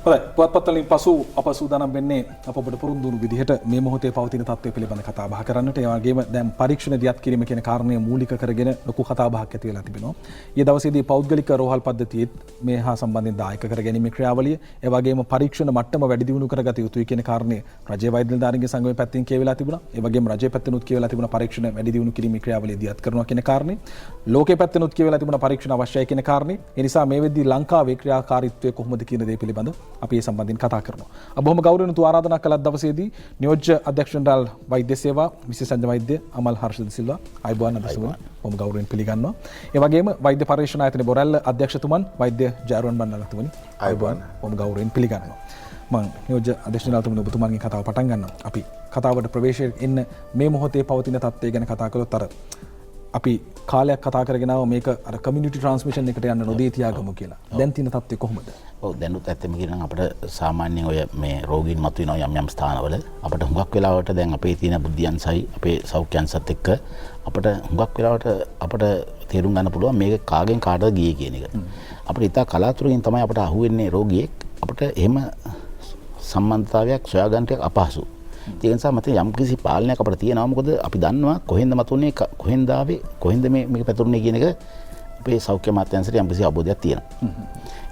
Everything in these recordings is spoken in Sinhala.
හොඳයි පුවත්පත්වලින් පසු අප සූදානම් වෙන්නේ අප ඔබට පුරුදු වුණු විදිහට මේ මොහොතේ පවතින තත්ත්වය පිළිබඳ කතා බහ කරන්නට. ඒ වගේම දැන් පරීක්ෂණ දියත් කිරීම කියන කාරණය මූලික කරගෙන ලොකු කතා බහක් ඇති වෙලා තිබෙනවා. ඊයේ දවසේදී පෞද්ගලික රෝහල් පද්ධතියත් මේ හා සම්බන්ධයෙන් දායක කර ගැනීමේ ක්‍රියාවලිය, ඒ වගේම පරීක්ෂණ මට්ටම වැඩි දියුණු කරගත යුතුයි කියන කාරණය රජයේ වෛද්‍ය නිලධාරීන්ගේ සංගමයේ පැත්තෙන් කියවිලා තිබුණා. ඒ වගේම රජයේ පැත්තෙනුත් කියවිලා තිබුණා පරීක්ෂණ වැඩි දියුණු කිරීමේ ක්‍රියාවලිය දියත් කරනවා කියන කාරණේ. ලෝකයේ පැත්තෙනුත් කියවිලා තිබුණා පරීක්ෂණ අවශ්‍යයි කියන කාරණේ. ඒ නිසා මේ වෙද්දී ලංකාවේ ක්‍රියාකාරීත්වය කොහොමද කියන දේ පිළිබඳ අපි මේ සම්බන්ධයෙන් කතා කරනවා. බොහොම ගෞරවයෙන් ආරාධනා කළත් දවසේදී නියෝජ්‍ය අධ්‍යක්ෂ ජෙනරාල් වෛද්‍ය සේවා විශේෂඥ වෛද්‍ය අමල් හර්ෂද සිල්වා අයබෝවන් අදසුම බොහොම ගෞරවයෙන් පිළිගන්නවා. ඒ වගේම වෛද්‍ය පරීක්ෂණ ආයතනයේ බොරැල්ල අධ්‍යක්ෂතුමන් වෛද්‍ය ජයරුවන් බණ්ඩාරතුමනි අයබෝවන් බොහොම ගෞරවයෙන් පිළිගන්නවා. මම නියෝජ්‍ය අධ්‍යක්ෂ ජෙනරාල්තුමනි ඔබතුමාගෙන් කතාව පටන් ගන්නවා. අපි කතාවට ප්‍රවේශයෙන් එන්න මේ මොහොතේ පවතින තත්ත්වය ගැන කතා කළොත් අර අපි කාලයක් කතා කරගෙන ආව මේක අර කමියුනිටි ට්‍රාන්ස්මිෂන් එකට යන්න නොදී තියාගමු කියලා. දැන් තියෙන තත්ත්වය කොහොමද? ඔව් දැනුත් ඇත්තම කියනවා අපිට සාමාන්‍යයෙන් ඔය මේ රෝගීන් මතුවෙන යම් ස්ථානවල අපිට හුඟක් වෙලාවට දැන් අපේ තියෙන බුද්ධියන්සයි අපේ සෞඛ්‍යයන්සත් එක්ක අපිට හුඟක් වෙලාවට අපිට තේරුම් ගන්න පුළුවන් මේක කාගෙන් කාටද ගියේ කියන එක. අපිට ඉතා කලාතුරකින් තමයි අපිට අහුවෙන්නේ රෝගියෙක්. අපිට එහෙම සම්බන්ධතාවයක් සොයාගන්න අපහසු. ඒ නිසා මත යම් කිසි පාලනයක් අපිට තියෙනවා. මොකද අපි දන්නවා කොහෙන්ද මතුනේ කොහෙන්ද ආවේ කොහෙන්ද මේක පැතුරුනේ කියන එක අපේ සෞඛ්‍ය අමාත්‍යාංශයට යම් කිසි අවබෝධයක් තියෙනවා.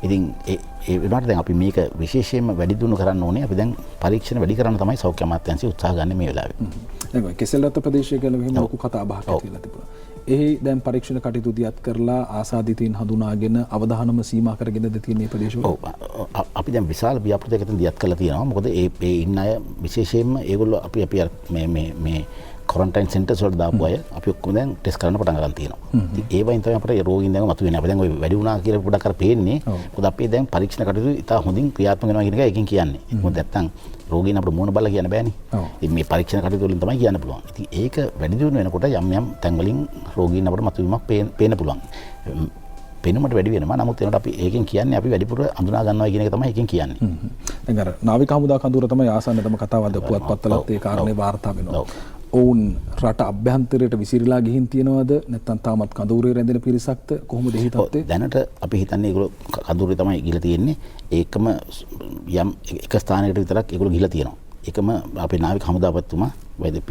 ඉතින් ඒ වෙනාට දැන් අපි මේක විශේෂයෙන්ම වැඩි දියුණු කරන්න ඕනේ. අපි දැන් පරීක්ෂණ වැඩි කරන්න තමයි සෞඛ්‍ය අමාත්‍යාංශය උත්සාහ ගන්න මේ වෙලාවේ. දැන් ඔය කෙසෙල්වත්ත ප්‍රදේශය කියලා මෙහෙම ලොකු කතා බහක් ඇති වෙලා තිබුණා. එහි දැන් පරීක්ෂණ කටයුතු දියත් කරලා ආසාදිතයින් හඳුනාගෙන අවධානම සීමා කරගෙනද තියෙන මේ ප්‍රදේශවල? ඔව්. අපි දැන් විශාල ව්‍යාපෘතියකින් දියත් කරලා තියෙනවා. මොකද ඒ ඉන්න අය විශේෂයෙන්ම ඒගොල්ලෝ අපි මේ ක්වොරන්ටයින් සෙන්ටර්ස් වලට දාපු අය අපි ඔක්කොම දැන් ටෙස්ට් කරන්න පටන් ගන්න තියෙනවා. ඉතින් ඒ වයින් තමයි අපිට රෝගීන් දැන් මතුවෙන්නේ. අපි දැන් ඔය වැඩි වුණා කියලා පොඩක් අර පේන්නේ. මොකද අපි දැන් පරීක්ෂණ කටයුතු ඉතා හොඳින් ක්‍රියාත්මක වෙනවා කියන එක එකෙන් කියන්නේ. මොකද නැත්තම් රෝගීන් අපිට මොන බල කියන්න බෑනේ. ඉතින් මේ පරීක්ෂණ කටයුතු වලින් තමයි කියන්න පුළුවන්. ඉතින් ඒක වැඩි දියුණු වෙනකොට යම් තැන් වලින් රෝගීන් අපිට මතුවීමක් පේන්න පුළුවන්. පෙනුමට වැඩි වෙනවා. නමුත් ඒකට අපි ඒකෙන් කියන්නේ අපි වැඩිපුර අඳුනා ගන්නවා කියන එක තමයි ඒකෙන් කියන්නේ. දැන් අර නාවික හමුදා කඳවුර තමයි ආසන්නතම කතාව අද පුවත්පත්වලත් ඒ කාරණේ වාර්තා වෙනවා. ඔවුන් රට අභ්‍යන්තරයට විසිරීලා ගිහින් තියනවද නැත්නම් තාමත් කඳවුරේ රැඳෙන පිරිසක්ද කොහොමද එහි තත්ත්වය? දැනට අපි හිතන්නේ ඒගොල්ලෝ කඳවුරේ තමයි ගිහලා තියෙන්නේ. ඒකම යම් එක ස්ථානයකට විතරක් ඒගොල්ලෝ ගිහලා තියෙනවා. ඒකම අපේ නාවික හමුදාපතිතුමා වෛද්‍ය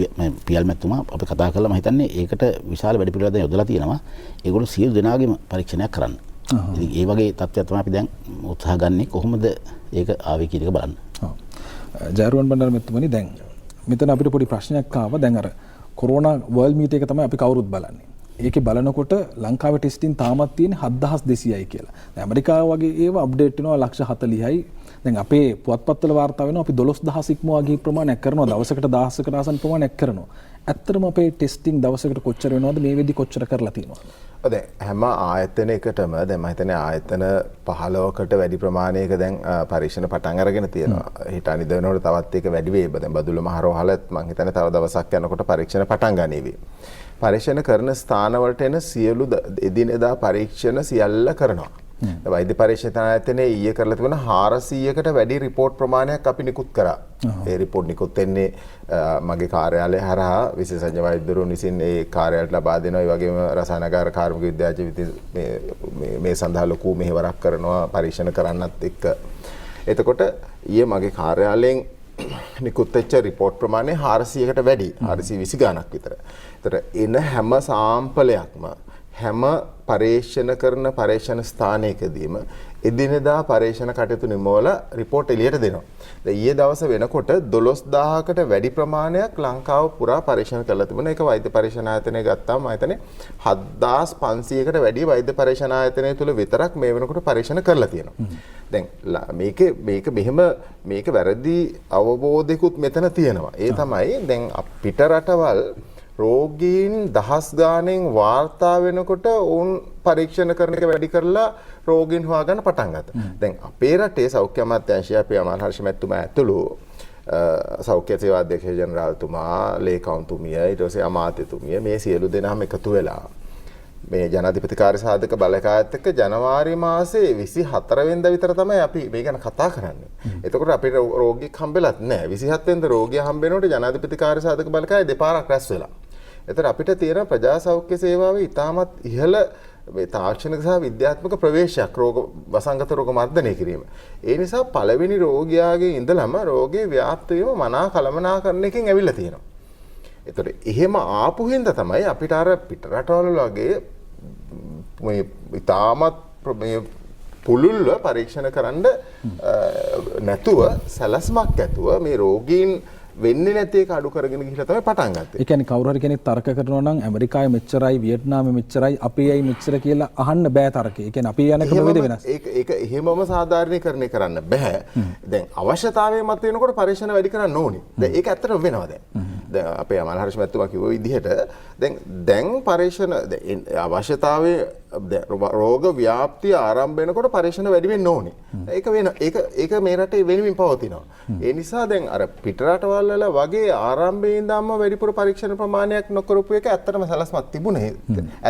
පියල්මැතිතුමා අපි කතා කරලා මම හිතන්නේ ඒකට විශාල වැඩ පිළිවෙලක් දැන් යොදලා තියෙනවා. ඒගොල්ලෝ සියලු දෙනාගේම පරීක්ෂණයක් කරන්න. ඉතින් ඒ වගේ තත්ත්වයක් තමයි අපි දැන් උත්සාහ ගන්නේ කොහොමද ඒක ආවේ කියන එක බලන්න. ජයරුවන් බණ්ඩාර මෙතුමනි දැන් මෙතන අපිට පොඩි ප්‍රශ්නයක් ආවා. දැන් අර කොරෝනා වර්ල්ඩ් මීට් එක තමයි අපි කවුරුත් බලන්නේ. ඒකේ බලනකොට ලංකාවේ ටෙස්ටිං තාමත් තියෙන්නේ 7200යි කියලා. දැන් ඇමරිකාව වගේ ඒවා අප්ඩේට් වෙනවා 140යි. දැන් අපේ පුවත්පත්වල වාර්තා වෙනවා අපි 12000 ඉක්මවා ගිය ප්‍රමාණයක් කරනවා. දවසකට 1000කට ආසන්න ප්‍රමාණයක් කරනවා. ඇත්තටම අපේ ටෙස්ටිං දවසකට කොච්චර වෙනවද මේ වෙද්දි කොච්චර කරලා තියෙනවද? දැන් හැම ආයතනයකටම දැන් මම හිතන්නේ ආයතන 15කට වැඩි ප්‍රමාණයක දැන් පරීක්ෂණ පටන් අරගෙන තියෙනවා. හිත අනිද වෙනකොට තවත් ඒක වැඩි වෙයි. දැන් බදුල්ල මහරෝහලත් මම හිතන්නේ තව දවසක් යනකොට පරීක්ෂණ පටන් ගනීවි. පරීක්ෂණ කරන ස්ථානවලට එන සියලු එදිනෙදා පරීක්ෂණ සියල්ල කරනවා. වෛද්‍ය පරීක්ෂණ ආයතනයේ ඊයේ කරලා තිබුණ 400කට වැඩි රිපෝට් ප්‍රමාණයක් අපි නිකුත් කරා. ඒ රිපෝට් නිකුත් වෙන්නේ මගේ කාර්යාලය හරහා විශේෂඥ වෛද්‍යවරුන් විසින් ඒ කාර්යාලයට ලබා දෙනවා. ඒ වගේම රසායනකාර කාර්මික විද්‍යාඥ මේ සඳහා ලොකු මෙහෙවරක් කරනවා පරීක්ෂණ කරන්නත් එක්ක. එතකොට ඊයේ මගේ කාර්යාලයෙන් නිකුත් වෙච්ච රිපෝට් ප්‍රමාණය 400කට වැඩි. 420 ගණක් විතර. ඒතර එන හැම සාම්පලයක්ම හැම පරීක්ෂණ කරන පරීක්ෂණ ස්ථානයකදීම එදිනෙදා පරීක්ෂණ කටයුතු නිමවලා රිපෝට් එළියට දෙනවා. දැන් ඊයේ දවස වෙනකොට 12000කට වැඩි ප්‍රමාණයක් ලංකාව පුරා පරීක්ෂණ කරලා තිබුණා. ඒක වෛද්‍ය පරීක්ෂණ ආයතනය ගත්තාම මම හිතන්නේ 7500කට වැඩි වෛද්‍ය පරීක්ෂණ ආයතනය තුල විතරක් මේ වෙනකොට පරීක්ෂණ කරලා තියෙනවා. දැන් මේක වැරදි අවබෝධයකුත් මෙතන තියෙනවා. ඒ තමයි දැන් පිට රටවල් රෝගීන් දහස් ගාණෙන් වාර්තා වෙනකොට ඔවුන් පරීක්ෂණ කරන එක වැඩි කරලා රෝගීන් හොයාගන්න පටන් ගත්තා. දැන් අපේ රටේ සෞඛ්‍ය අමාත්‍යාංශය අපේ අමල් හර්ෂ මැතිතුමා ඇතුළු සෞඛ්‍ය සේවා අධ්‍යක්ෂ ජෙනරාල්තුමා, ලේකම්තුමිය, ඊට පස්සේ අමාත්‍යතුමිය මේ සියලු දෙනාම එකතු වෙලා මේ ජනාධිපති කාර්ය සාධක බලකායත් එක්ක ජනවාරි මාසේ 24 වෙනිදා විතර තමයි අපි මේ ගැන කතා කරන්නේ. එතකොට අපිට රෝගියෙක් හම්බෙලත් නැහැ. 27 වෙනිදා රෝගියා හම්බෙනකොට ජනාධිපති කාර්ය සාධක බලකාය දෙපාරක් රැස් වෙලා. එතන අපිට තියෙන ප්‍රජා සෞඛ්‍ය සේවාවේ ඉතාමත් ඉහළ මේ තාක්ෂණික සහ විද්‍යාත්මක ප්‍රවේශයක් රෝග වසංගත රෝග මර්ධනය කිරීම. ඒ නිසා පළවෙනි රෝගියාගේ ඉඳලම රෝගේ ව්‍යාප්ත වීම මනා කළමනාකරණයකින් ඇවිල්ලා තියෙනවා. ඒතර එහෙම ආපු හින්දා තමයි අපිට අර පිට රටවල වගේ මේ ඉතාමත් මේ පුළුල්ව පරීක්ෂණ කරන්න නැතුව සැලැස්මක් ඇතුව මේ රෝගීන් වෙන්නේ නැති එක අඩු කරගෙන ගිහිල්ලා තමයි පටන් ගත්තේ. ඒ කියන්නේ කවුරු හරි කෙනෙක් තර්ක කරනවා නම් ඇමරිකාවේ මෙච්චරයි වියට්නාමයේ මෙච්චරයි අපේ අය මෙච්චර කියලා අහන්න බෑ තර්කේ. ඒ කියන්නේ අපි යන ක්‍රමවේද වෙනස්. ඒක එහෙමම සාධාරණීකරණය කරන්න බෑ. දැන් අවශ්‍යතාවය මත වෙනකොට පරීක්ෂණ වැඩි කරන්න ඕනේ. දැන් ඒක ඇත්තටම වෙනවා දැන්. දැන් අපේ අමල්හර්ෂ මැතිතුමා කිව්ව විදිහට දැන් පරීක්ෂණ අවශ්‍යතාවයේ රෝග ව්‍යාප්තිය ආරම්භ වෙනකොට පරීක්ෂණ වැඩි වෙන්න ඕනේ. ඒක මේ රටේ වෙනමින් පවතිනවා. ඒ නිසා දැන් අර පිට රටවල් වල වගේ ආරම්භයේ ඉඳන්ම වැඩිපුර පරීක්ෂණ ප්‍රමාණයක් නොකරපු එක ඇත්තටම සලස්මක් තිබුණේ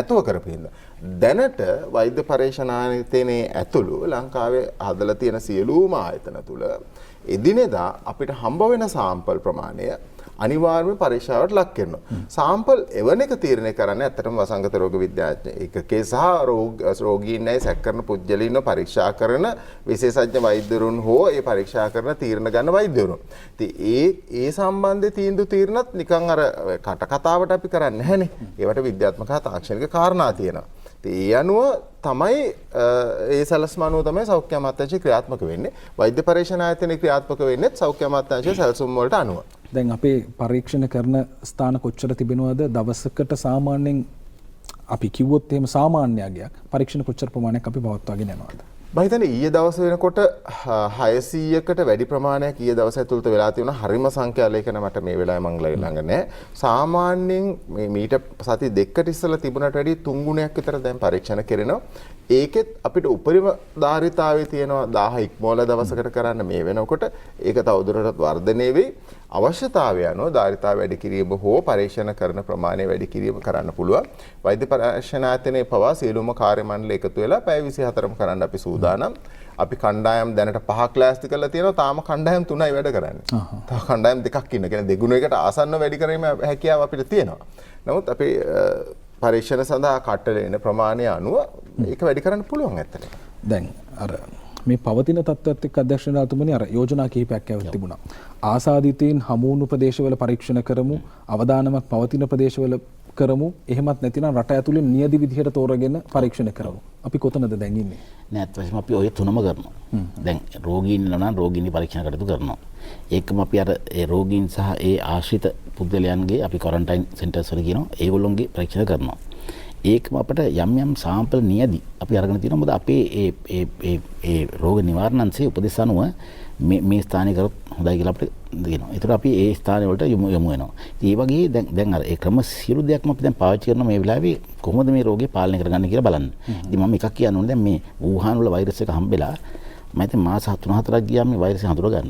ඇතුව කරපු හින්දා. දැනට වෛද්‍ය පරීක්ෂණ ආයතනයේ ඇතුළු ලංකාවේ හදලා තියෙන සියලුම ආයතන තුල එදිනෙදා අපිට හම්බ වෙන සාම්පල් ප්‍රමාණය අනිවාර්යයෙන්ම පරීක්ෂාවට ලක් කරනවා. සාම්පල් එවන එක තීරණය කරන්නේ ඇත්තටම වසංගත රෝග විද්‍යාඥ ඒකකේ සහ රෝගීන් නැයි සැක කරන පුද්ගලයින්ව පරීක්ෂා කරන විශේෂඥ වෛද්‍යවරුන් හෝ ඒ පරීක්ෂා කරන තීරණ ගන්න වෛද්‍යවරුන්. ඉතින් ඒ සම්බන්ධයේ තීරණත් නිකන් අර කට කතාවට අපි කරන්නේ නැහනේ. ඒවට විද්‍යාත්මක තාක්ෂණික කාරණා තියෙනවා. ඒ අනුව තමයි ඒ සැලැස්ම අනුව තමයි සෞඛ්‍ය අමාත්‍යාංශය ක්‍රියාත්මක වෙන්නේ. වෛද්‍ය පරීක්ෂණ ආයතනය ක්‍රියාත්මක වෙන්නේ සෞඛ්‍ය අමාත්‍යාංශයේ සැලසුම් වලට අනුව. දැන් අපේ පරීක්ෂණ කරන ස්ථාන කොච්චර තිබෙනවද දවසකට සාමාන්‍යයෙන් අපි කිව්වොත් එහෙම සාමාන්‍යයක් පරීක්ෂණ කොච්චර ප්‍රමාණයක් අපි පවත්වාගෙන යනවද? මම හිතන්නේ ඊයේ දවස් වෙනකොට 600කට වැඩි ප්‍රමාණයක් ඊයේ දවස් ඇතුළත වෙලා තියෙනවා. හරිම සංඛ්‍යා ලේඛන මට මේ වෙලාවේ මං ළඟ නැහැ. සාමාන්‍යයෙන් මේ මීට සති දෙකකට ඉස්සෙල්ලා තිබුණට වැඩි 3 ගුණයක් විතර දැන් පරීක්ෂණ කරනවා. ඒකෙත් අපිට උපරිම ධාරිතාවයේ තියෙනවා 1000 ඉක්මවල දවසකට කරන්න මේ වෙනකොට ඒක තවදුරටත් වර්ධනය වෙයි. අවශ්‍යතාවය අනුව ධාරිතාව වැඩි කිරීම හෝ පරීක්ෂණ කරන ප්‍රමාණය වැඩි කිරීම කරන්න පුළුවන්. වෛද්‍ය පරීක්ෂණ ආයතනයේ පවා සියලුම කාර්ය මණ්ඩල එකතු වෙලා පැය 24ම කරන්න අපි සූදානම්. අපි කණ්ඩායම් දැනට 5ක් ලෑස්ති කරලා තියෙනවා. තාම කණ්ඩායම් 3යි වැඩ කරන්නේ. තව කණ්ඩායම් 2ක් ඉන්න. කියන්නේ දෙගුණයකට ආසන්න වැඩි කිරීම හැකියාව අපිට තියෙනවා. නමුත් අපි පරීක්ෂණ සඳහා කට්ටල එන ප්‍රමාණය අනුව ඒක වැඩි කරන්න පුළුවන් ඇත්තට. දැන් අර මේ පවතින තත්ත්වයක් එක්ක අධ්‍යක්ෂණතුමනි අර යෝජනා කිහිපයක් ඇවිත් තිබුණා. ආසාදිතයින් හමුවුණු ප්‍රදේශවල පරීක්ෂණ කරමු, අවදානමක් පවතින ප්‍රදේශවල කරමු, එහෙමත් නැතිනම් රට ඇතුලේ නියදි විදිහට තෝරගෙන පරීක්ෂණ කරමු. අපි කොතනද දැන් ඉන්නේ? නෑ අත්වශයෙන්ම අපි ඔය තුනම කරනවා. දැන් රෝගීන් ඉන්නවා නම් රෝගීන්ගේ පරීක්ෂණ කටයුතු කරනවා. ඒකම අපි අර ඒ රෝගීන් සහ ඒ ආශ්‍රිත පුද්ගලයන්ගේ අපි ක්වොරන්ටයින් සෙන්ටර්ස් වල කියනවා ඒගොල්ලොන්ගේ පරීක්ෂණ කරනවා. ඒකම අපිට යම් සාම්පල් නියදි අපි අරගෙන තියෙනවා. මොකද අපේ ඒ රෝග නිවාරණ අංශයේ උපදෙස් අනුව මේ ස්ථානයේ කරොත් හොඳයි කියලා අපිට කියනවා. ඒතර අපි ඒ ස්ථාන වලට යමු වෙනවා. ඉතින් ඒ වගේ දැන් අර ඒ ක්‍රම සියලු දෙයක්ම අපි දැන් පාවිච්චි කරන මේ වෙලාවේ කොහොමද මේ රෝගේ පාලනය කරගන්නේ කියලා බලන්න. ඉතින් මම එකක් කියන්න ඕනේ දැන් මේ වුහාන් වල වෛරස් එක හම්බෙලා මම හිතන්නේ මාස 3-4ක් ගියාම මේ වෛරස් හඳුර ගන්න.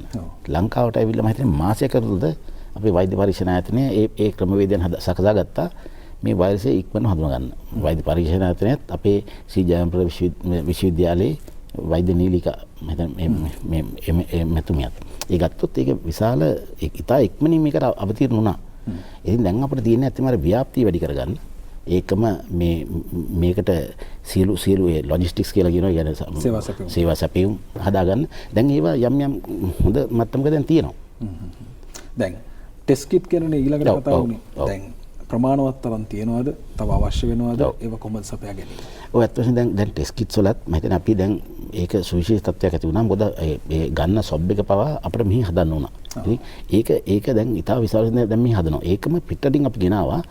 ලංකාවට ඇවිල්ලා මම හිතන්නේ මාසයක් ඇතුළත අපේ වෛද්‍ය පරීක්ෂණ ආයතනයේ ඒ ක්‍රමවේදයන් සකසා ගත්තා. මේ වෛරසය ඉක්මනට හඳුනා ගන්න. වෛද්‍ය පරීක්ෂණ ආයතනයත් අපේ ශ්‍රී ජයවර්ධන විශ්වවිද්‍යාලයේ වෛද්‍ය නීලිකා මේ මෙතුමියත් ඒ ගත්තොත් ඒක විශාල ඉතා ඉක්මනින් මේකට අවතීර්ණ වුණා. ඉතින් දැන් අපිට තියෙන්නේ ඇත්තම අර ව්‍යාප්තිය වැඩි කරගන්න. ඒකම මේකට සියලු ඒ ලොජිස්ටික්ස් කියලා කියනවා සේවා සැපයුම් හදාගන්න. දැන් ඒවා යම් හොඳ මට්ටමක දැන් තියෙනවා. දැන් ටෙස්ට් කිට් කියන්නේ ඊළඟට කතා වුණේ. දැන් ප්‍රමාණවත් තරම් තියනවාද? තව අවශ්‍ය වෙනවද? ඒව කොහොමද සපයා ගැනීම? ඔය අත්වශයෙන් දැන් ටෙස්ට් කිට්ස් වලත් මම හිතන්නේ අපි දැන් ඒක සුවිශේෂ තත්ත්වයක් ඇති වුණා. මොකද ඒ ගන්න සොබ් එක පවා අපිට මෙහි හදන්න උනා. ඉතින් ඒක දැන් ඉතාල විශාල දැන් මෙහි හදනවා. ඒකම පිටරටින් අපි ගෙනාවා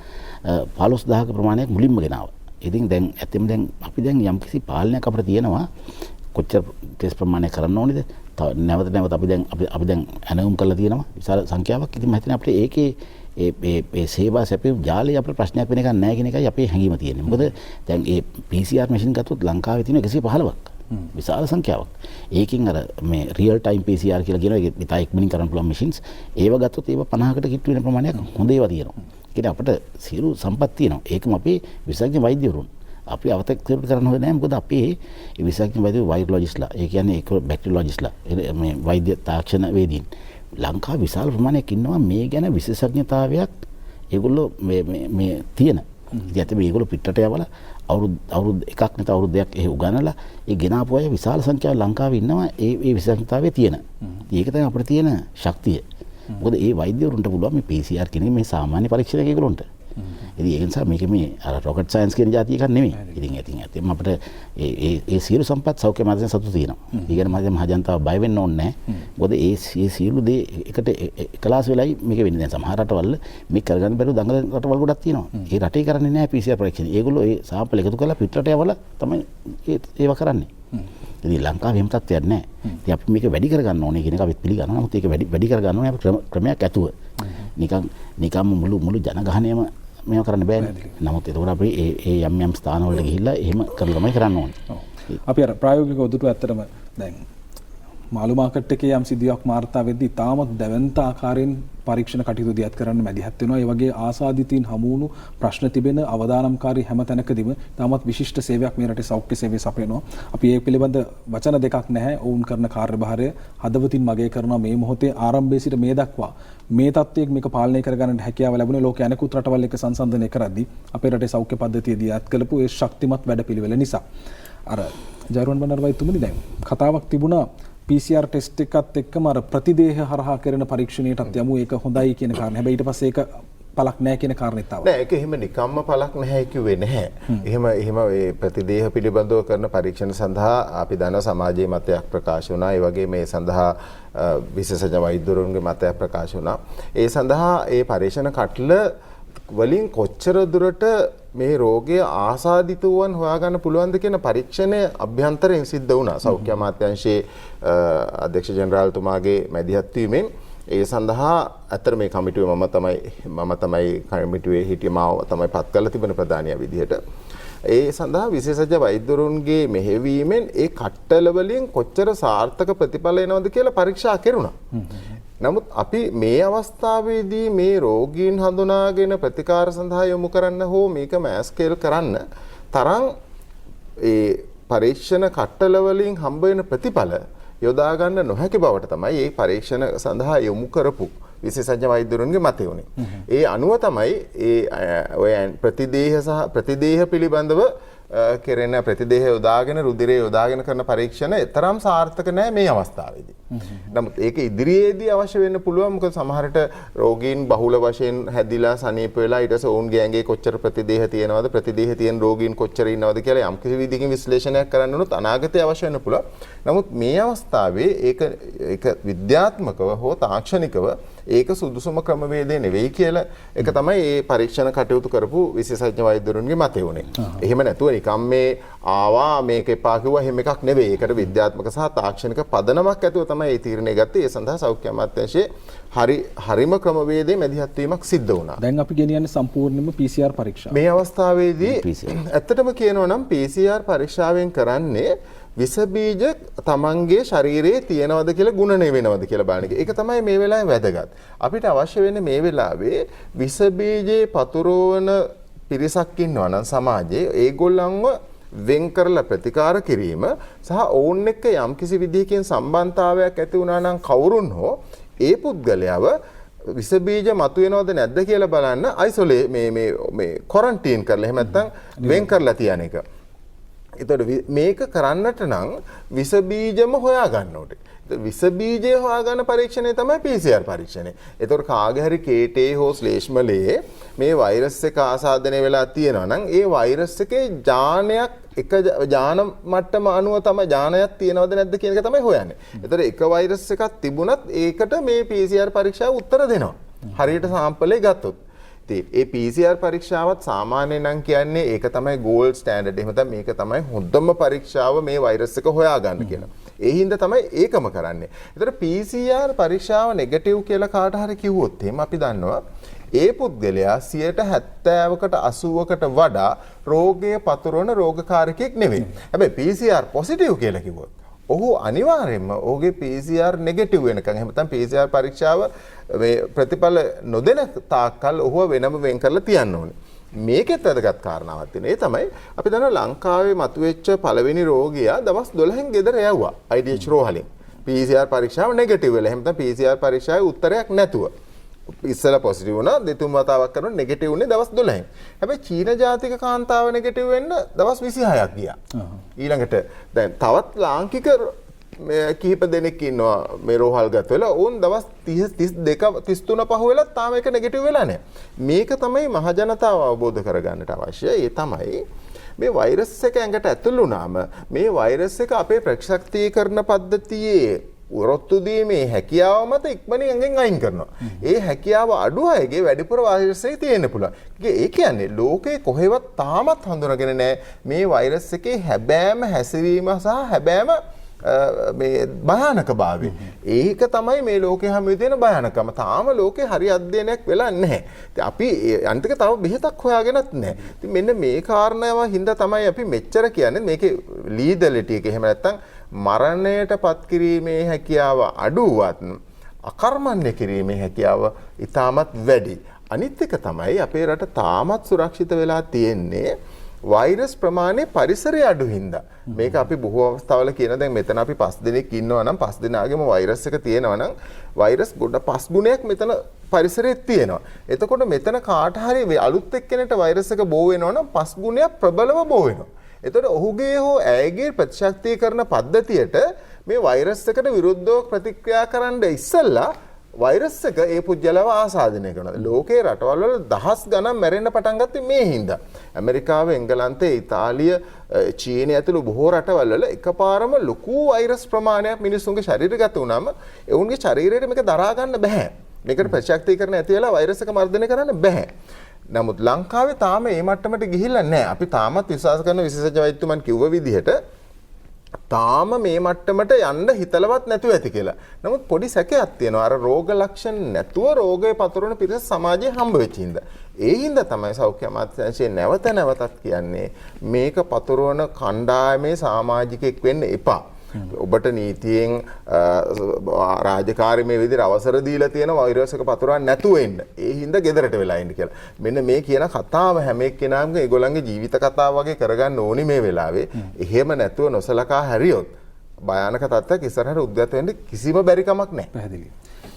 15000ක ප්‍රමාණයක් මුලින්ම ගෙනාවා. ඉතින් දැන් ඇත්තෙම දැන් අපි දැන් යම්කිසි පාලනයක් අපිට තියෙනවා. කොච්චර ටෙස්ට් ප්‍රමාණය කරන්න ඕනේද? නැවත අපි දැන් ඇනවුම් කරලා තියෙනවා විශාල සංඛ්‍යාවක්. ඉතින් මම හිතන්නේ අපිට ඒකේ ඒ සේවා සැපයීම් ජාලය අපේ ප්‍රශ්නයක් වෙන එකක් නැහැ කියන එකයි අපේ හැඟීම තියෙන්නේ. මොකද දැන් ඒ PCR මැෂින් ගත්තොත් ලංකාවේ තියෙන 115ක්. විශාල සංඛ්‍යාවක්. ඒකෙන් අර මේ රියල් ටයිම් PCR කියලා කියන එක ඉතා ඉක්මනින් කරන්න පුළුවන් මැෂින්ස්. ඒව ගත්තොත් ඒව 50කට කිට්ටු වෙන ප්‍රමාණයක් හොඳ ඒවා තියෙනවා. කියන්නේ අපිට සියලු සම්පත් තියෙනවා. ඒකම අපේ විශේෂඥ වෛද්‍යවරුන් අපි අවතක්සේරු කරන්න හොඳ නැහැ. මොකද අපේ විශේෂඥ වෛද්‍ය වෛරොලොජිස්ට්ලා, ඒ කියන්නේ බැක්ටීරියොලොජිස්ට්ලා, මේ වෛද්‍ය තාක්ෂණ වේදීන් ලංකාව විශාල ප්‍රමාණයක් ඉන්නවා මේ ගැන විශේෂඥතාවයක් ඒගොල්ලෝ මේ තියෙන. ඉතින් ඇත්තට මේගොල්ලෝ පිටරට යවලා අවුරුදු එකක් නැත අවුරුදු දෙකක් එහෙ උගන්වලා ඒ ගෙනාපු අය විශාල සංඛ්‍යාව ලංකාවේ ඉන්නවා ඒ විශේෂතාවයේ තියෙන. ඒක තමයි අපිට තියෙන ශක්තිය. මොකද ඒ වෛද්‍යවරුන්ට පුළුවන් මේ PCR කියන මේ සාමාන්‍ය පරීක්ෂණයක ඒගොල්ලොන්ට. ඉතින් ඒක නිසා මේක මේ අර රොකට් සයන්ස් කියන જાතිය එකක් නෙමෙයි. ඉතින් ඇත්තටම අපිට ඒ සියලු සම්පත් සෞඛ්‍ය මාධ්‍යයෙන් සතුටු තියෙනවා. ඊගෙන මහජනතාව බය වෙන්න ඕනේ නැහැ. මොකද ඒ සියලු දේ එකට එකලාස් වෙලයි මේක වෙන්නේ. දැන් සමහර රටවල මේ කරගන්න බැරුව දඟල රටවල් ගොඩක් තියෙනවා. ඒ රටේ කරන්නේ නැහැ PCR පරීක්ෂණ. ඒගොල්ලෝ ඒ සාම්පල් එකතු කරලා පිටරට යවලා තමයි ඒව කරන්නේ. ඉතින් ලංකාවේ එහෙම තත්ත්වයක් නැහැ. ඉතින් අපි මේක වැඩි කරගන්න ඕනේ කියන එක අපිත් පිළිගන්නවා. නමුත් ඒක වැඩි කරගන්න ඕනේ අපි ක්‍රමයක් ඇතුව. නිකම් මුළු ජනගහනයම මේව කරන්න බෑනේ. නමුත් ඒකෝර අපි ඒ යම් ස්ථානවලට ගිහිල්ලා එහෙම කරලා තමයි කරන්න ඕනේ. අපි අර ප්‍රායෝගිකව දුටු ඇත්තටම දැන් මාළු මාකට් එකේ යම් සිදුවක් වාර්තා වෙද්දී තාමත් දැවැන්ත ආකාරයෙන් පරීක්ෂණ කටයුතු දියත් කරන්න මැදිහත් වෙනවා. ඒ වගේ ආසාදිතයින් හමු වුණු ප්‍රශ්න තිබෙන අවදානම්කාරී හැම තැනකදීම තාමත් විශිෂ්ට සේවයක් මේ රටේ සෞඛ්‍ය සේවය සපයනවා. අපි ඒ පිළිබඳ වචන දෙකක් නැහැ. ඔවුන් කරන කාර්යභාරය හදවතින් මගේ කරනවා මේ මොහොතේ ආරම්භයේ සිට මේ දක්වා මේ තත්ත්වයක මේක පාලනය කරගන්න හැකියාව ලැබුණේ ලෝකයේ අනෙකුත් රටවල් එක්ක සංසන්දනය කරද්දී අපේ රටේ සෞඛ්‍ය පද්ධතිය දියත් කළපු ඒ ශක්තිමත් වැඩපිළිවෙල නිසා. අර ජයරුවන් බණ්ඩාරවෛතුමනි දැන් කතාවක් තිබුණා PCR ටෙස්ට් එකත් එක්කම අර ප්‍රතිදේහ හරහා කරන පරීක්ෂණයටත් යමු ඒක හොඳයි කියන කාරණේ. හැබැයි ඊට පස්සේ ඒක පළක් නැහැ කියන කාරණේත් ආවා. නෑ ඒක එහෙම නිකම්ම පළක් නැහැ කිව්වේ නැහැ. එහෙම ඒ ප්‍රතිදේහ පිළිබඳව කරන පරීක්ෂණ සඳහා අපි දන්න සමාජයේ මතයක් ප්‍රකාශ වුණා. ඒ වගේ මේ සඳහා විශේෂඥ වෛද්‍යවරුන්ගේ මතයක් ප්‍රකාශ වුණා. ඒ සඳහා ඒ පරීක්ෂණ කටල වලින් කොච්චර දුරට මේ රෝගය ආසාදිත වුවන් හොයාගන්න පුළුවන්ද කියන පරීක්ෂණය අභ්‍යන්තරයෙන් සිද්ධ වුණා. සෞඛ්‍ය අමාත්‍යාංශයේ අධ්‍යක්ෂ ජෙනරාල්තුමාගේ මැදිහත් වීමෙන් ඒ සඳහා අතර මේ කමිටුවේ මම තමයි කමිටුවේ හිටිය මාව තමයි පත් කරලා තිබෙන ප්‍රධානියා විදිහට. ඒ සඳහා විශේෂඥ වෛද්‍යවරුන්ගේ මෙහෙවීමෙන් ඒ කට්ටල වලින් කොච්චර සාර්ථක ප්‍රතිඵල එනවද කියලා පරීක්ෂා කෙරුණා. නමුත් අපි මේ අවස්ථාවේදී මේ රෝගීන් හඳුනාගෙන ප්‍රතිකාර සඳහා යොමු කරන්න හෝ මේක මෑස් ස්කේල් කරන්න තරම් ඒ පරීක්ෂණ කට්ටල වලින් හම්බ වෙන ප්‍රතිඵල යොදා ගන්න නොහැකි බවට තමයි මේ පරීක්ෂණ සඳහා යොමු කරපු විශේෂඥ වෛද්‍යවරුන්ගේ මතය උනේ. ඒ අනුව තමයි ඔය ප්‍රතිදේහ පිළිබඳව කෙරෙන ප්‍රතිදේහ යොදාගෙන රුධිරය යොදාගෙන කරන පරීක්ෂණ තරම් සාර්ථක නැහැ මේ අවස්ථාවේදී. නමුත් ඒක ඉදිරියේදී අවශ්‍ය වෙන්න පුළුවන්. මොකද සමහරට රෝගීන් බහුල වශයෙන් හැදිලා සනීප වෙලා ඊට පස්සේ ඔවුන්ගේ ඇඟේ කොච්චර ප්‍රතිදේහ තියෙනවද ප්‍රතිදේහ තියෙන රෝගීන් කොච්චර ඉන්නවද කියලා යම් කිසි විදිහකින් විශ්ලේෂණයක් කරන්න උනොත් අනාගතයේ අවශ්‍ය වෙන්න පුළුවන්. නමුත් මේ අවස්ථාවේ ඒක විද්‍යාත්මකව හෝ තාක්ෂණිකව ඒක සුදුසුම ක්‍රමවේදය නෙවෙයි කියලා එක තමයි මේ පරීක්ෂණ කටයුතු කරපු විශේෂඥ වෛද්‍යවරුන්ගේ මතය උනේ. එහෙම නැතුව නිකම් මේ ආවා මේක එපා කිව්වා එහෙම එකක් නෙවෙයි. ඒකට විද්‍යාත්මක සහ තාක්ෂණික පදනමක් ඇතුව තමයි මේ තීරණය ගත්තේ. ඒ සඳහා සෞඛ්‍ය අමාත්‍යාංශයේ හරිම ක්‍රමවේදයේ මැදිහත් වීමක් සිද්ධ වුණා. දැන් අපි ගෙනියන්නේ සම්පූර්ණයෙන්ම PCR පරීක්ෂා. මේ අවස්ථාවේදී ඇත්තටම කියනවා නම් PCR පරීක්ෂාවෙන් කරන්නේ විස බීජ තමන්ගේ ශරීරයේ තියෙනවද කියලා ගුණණය වෙනවද කියලා බලන එක. ඒක තමයි මේ වෙලාවේ වැදගත්. අපිට අවශ්‍ය වෙන්නේ මේ වෙලාවේ විස බීජේ පතුරවන පිරිසක් ඉන්නවා නම් සමාජයේ ඒගොල්ලන්ව වෙන් කරලා ප්‍රතිකාර කිරීම සහ ඔවුන් එක්ක යම්කිසි විදිහකින් සම්බන්ධතාවයක් ඇති වුණා නම් කවුරුන් හෝ ඒ පුද්ගලයාව විස බීජ මතුවෙනවද නැද්ද කියලා බලන්න අයිසොලේ මේ ක්වොරන්ටයින් කරලා එහෙම නැත්නම් වෙන් කරලා තියන එක. එතකොට මේක කරන්නට නම් විස බීජම හොයා ගන්න ඕනේ. විස බීජය හොයාගන්න පරීක්ෂණය තමයි PCR පරීක්ෂණය. එතකොට කාගේ හරි කේටේ හෝ ශ්ලේෂ්මලයේ මේ වෛරස් එක ආසාදනය වෙලා තියෙනවා නම් ඒ වෛරස් එකේ ජාන මට්ටම අනුව තමයි ජානයක් තියෙනවද නැද්ද කියන එක තමයි හොයන්නේ. එතකොට එක වෛරස් එකක් තිබුණත් ඒකට මේ PCR පරීක්ෂාව උත්තර දෙනවා. හරියට සාම්පලේ ගත්තොත්. ඒ PCR පරීක්ෂාවත් සාමාන්‍ය නම් කියන්නේ ඒක තමයි ගෝල්ඩ් ස්ටෑන්ඩඩ්. එහෙම නැත්නම් මේක තමයි හොඳම පරීක්ෂාව මේ වෛරස් එක හොයාගන්න කියලා. ඒ හින්දා තමයි ඒකම කරන්නේ. ඒතර PCR පරීක්ෂාව නෙගටිව් කියලා කාට හරි කිව්වොත් එහෙම අපි දන්නවා ඒ පුද්ගලයා 70%කට 80%කට වඩා රෝගය පතුරවන රෝගකාරකෙක් නෙවෙයි. හැබැයි PCR පොසිටිව් කියලා කිව්වොත් ඔහු අනිවාර්යයෙන්ම ඔහුගේ PCR නෙගටිව් වෙනකන් එහෙම නැත්නම් PCR පරීක්ෂාව මේ ප්‍රතිඵල නොදෙන තාක්කල් ඔහුව වෙනම වෙන් කරලා තියන්න ඕනේ. මේකෙත් වැදගත් කාරණාවක් තියෙනවා. ඒ තමයි අපි දන්නවා ලංකාවේ මතුවෙච්ච පළවෙනි රෝගියා දවස් 12න් ගෙදර යවුවා IDH රෝහලින්. PCR පරීක්ෂාව නෙගටිව් වෙලා. එහෙම නැත්නම් PCR පරීක්ෂාවේ උත්තරයක් නැතුව. ඉස්සලා පොසිටිව් වුණා දෙතුන් වතාවක් කරනකොට නෙගටිව් වුණේ දවස් 12න්. හැබැයි චීන ජාතික කාන්තාව නෙගටිව් වෙන්න දවස් 26ක් ගියා. ඊළඟට දැන් තවත් ලාංකික කිහිප දෙනෙක් ඉන්නවා මේ රෝහල් ගත වෙලා ඕන් දවස් 30 32 33 පහ වෙලා තාම ඒක නෙගටිව් වෙලා නැහැ. මේක තමයි මහ ජනතාව අවබෝධ කරගන්නට අවශ්‍ය. ඒ තමයි මේ වෛරස් එක ඇඟට ඇතුළු වුණාම මේ වෛරස් එක අපේ ප්‍රතිශක්තිකරණ පද්ධතියේ උරොත්තු දීමේ හැකියාව මත ඉක්මනින් ඇඟෙන් අයින් කරනවා. ඒ හැකියාව අඩු අයගේ වැඩිපුර වෛරස් එක තියෙන්න පුළුවන්. ඒ කියන්නේ ලෝකේ කොහෙවත් තාමත් හඳුනගෙන නැහැ මේ වෛරස් එකේ හැබෑම හැසිරීම සහ හැබෑම මේ භයානකභාවය. ඒක තමයි මේ ලෝකේ හැමෝම තියෙන භයානකම. තාම ලෝකේ හරි අධ්‍යයනයක් වෙලා නැහැ. ඉතින් අපි අන්තික තව බෙහෙතක් හොයාගෙනත් නැහැ. ඉතින් මෙන්න මේ කාරණාව හින්දා තමයි අපි මෙච්චර කියන්නේ මේකේ ලීදලිටි එක එහෙම නැත්නම් මරණයට පත් කිරීමේ හැකියාව අඩුවත් අකර්මණ්‍ය කිරීමේ හැකියාව ඉතාමත් වැඩි. අනිත් එක තමයි අපේ රට තාමත් සුරක්ෂිත වෙලා තියෙන්නේ වෛරස් ප්‍රමාණය පරිසරයේ අඩු හින්දා. මේක අපි බොහෝ අවස්ථාවල කියන දැන් මෙතන අපි 5 දෙනෙක් ඉන්නවා නම් 5 දෙනාගේම වෛරස් එක තියෙනවා නම් වෛරස් ගොඩ 5 ගුණයක් මෙතන පරිසරයේ තියෙනවා. එතකොට මෙතන කාට හරි අලුත් එක්කෙනෙක්ට වෛරස් එක බෝ වෙනවා නම් 5 ගුණයක් ප්‍රබලව බෝ වෙනවා. එතකොට ඔහුගේ හෝ ඇයගේ ප්‍රතිශක්තිකරණ පද්ධතියට මේ වෛරස් එකට විරුද්ධව ප්‍රතික්‍රියා කරන්න ඉස්සෙල්ලා වෛරස් එක ඒ පුජ්‍යලව ආසාදනය කරනවා. ලෝකේ රටවල් වල දහස් ගණන් මැරෙන්න පටන් ගත්තේ මේ හින්දා. ඇමරිකාව, එංගලන්තය, ඉතාලිය, චීනය ඇතුළු බොහෝ රටවල් වල එකපාරම ලොකු වෛරස් ප්‍රමාණයක් මිනිස්සුන්ගේ ශරීරගත වුණාම ඒවුන්ගේ ශරීරයට මේක දරා ගන්න බෑ. මේකට ප්‍රතිශක්තිකරණ ඇති වෙලා වෛරස් එක මර්ධනය කරන්න බෑ. නමුත් ලංකාවේ තාම මේ මට්ටමට ගිහිල්ලා නැහැ. අපි තාමත් විශ්වාස කරන විශේෂඥ වෛද්‍යතුමන් කිව්ව විදිහට තාම මේ මට්ටමට යන්න හිතලවත් නැතුව ඇති කියලා. නමුත් පොඩි සැකයක් තියෙනවා. අර රෝග ලක්ෂණ නැතුව රෝගය පතුරවන පිරිස සමාජයේ හම්බ වෙච්ච හින්දා. ඒ හින්දා තමයි සෞඛ්‍ය අමාත්‍යාංශයේ නැවත නැවතත් කියන්නේ මේක පතුරවන කණ්ඩායමේ සමාජිකෙක් වෙන්න එපා. ඔබට නීතියෙන් රාජකාරීමේ විදිහට අවසර දීලා තියෙන වෛරස් එක පතුරවන්න නැතුව එන්න. ඒ හින්දා ගෙදරට වෙලා ඉන්න කියලා. මෙන්න මේ කියන කතාව හැම එක්කෙනාම ඒගොල්ලන්ගේ ජීවිත කතාව වගේ කරගන්න ඕනි මේ වෙලාවේ. එහෙම නැතුව නොසලකා හැරියොත් භයානක තත්ත්වයක් ඉස්සරහට උද්ගත වෙන්න කිසිම බැරි කමක් නැහැ. පැහැදිලි.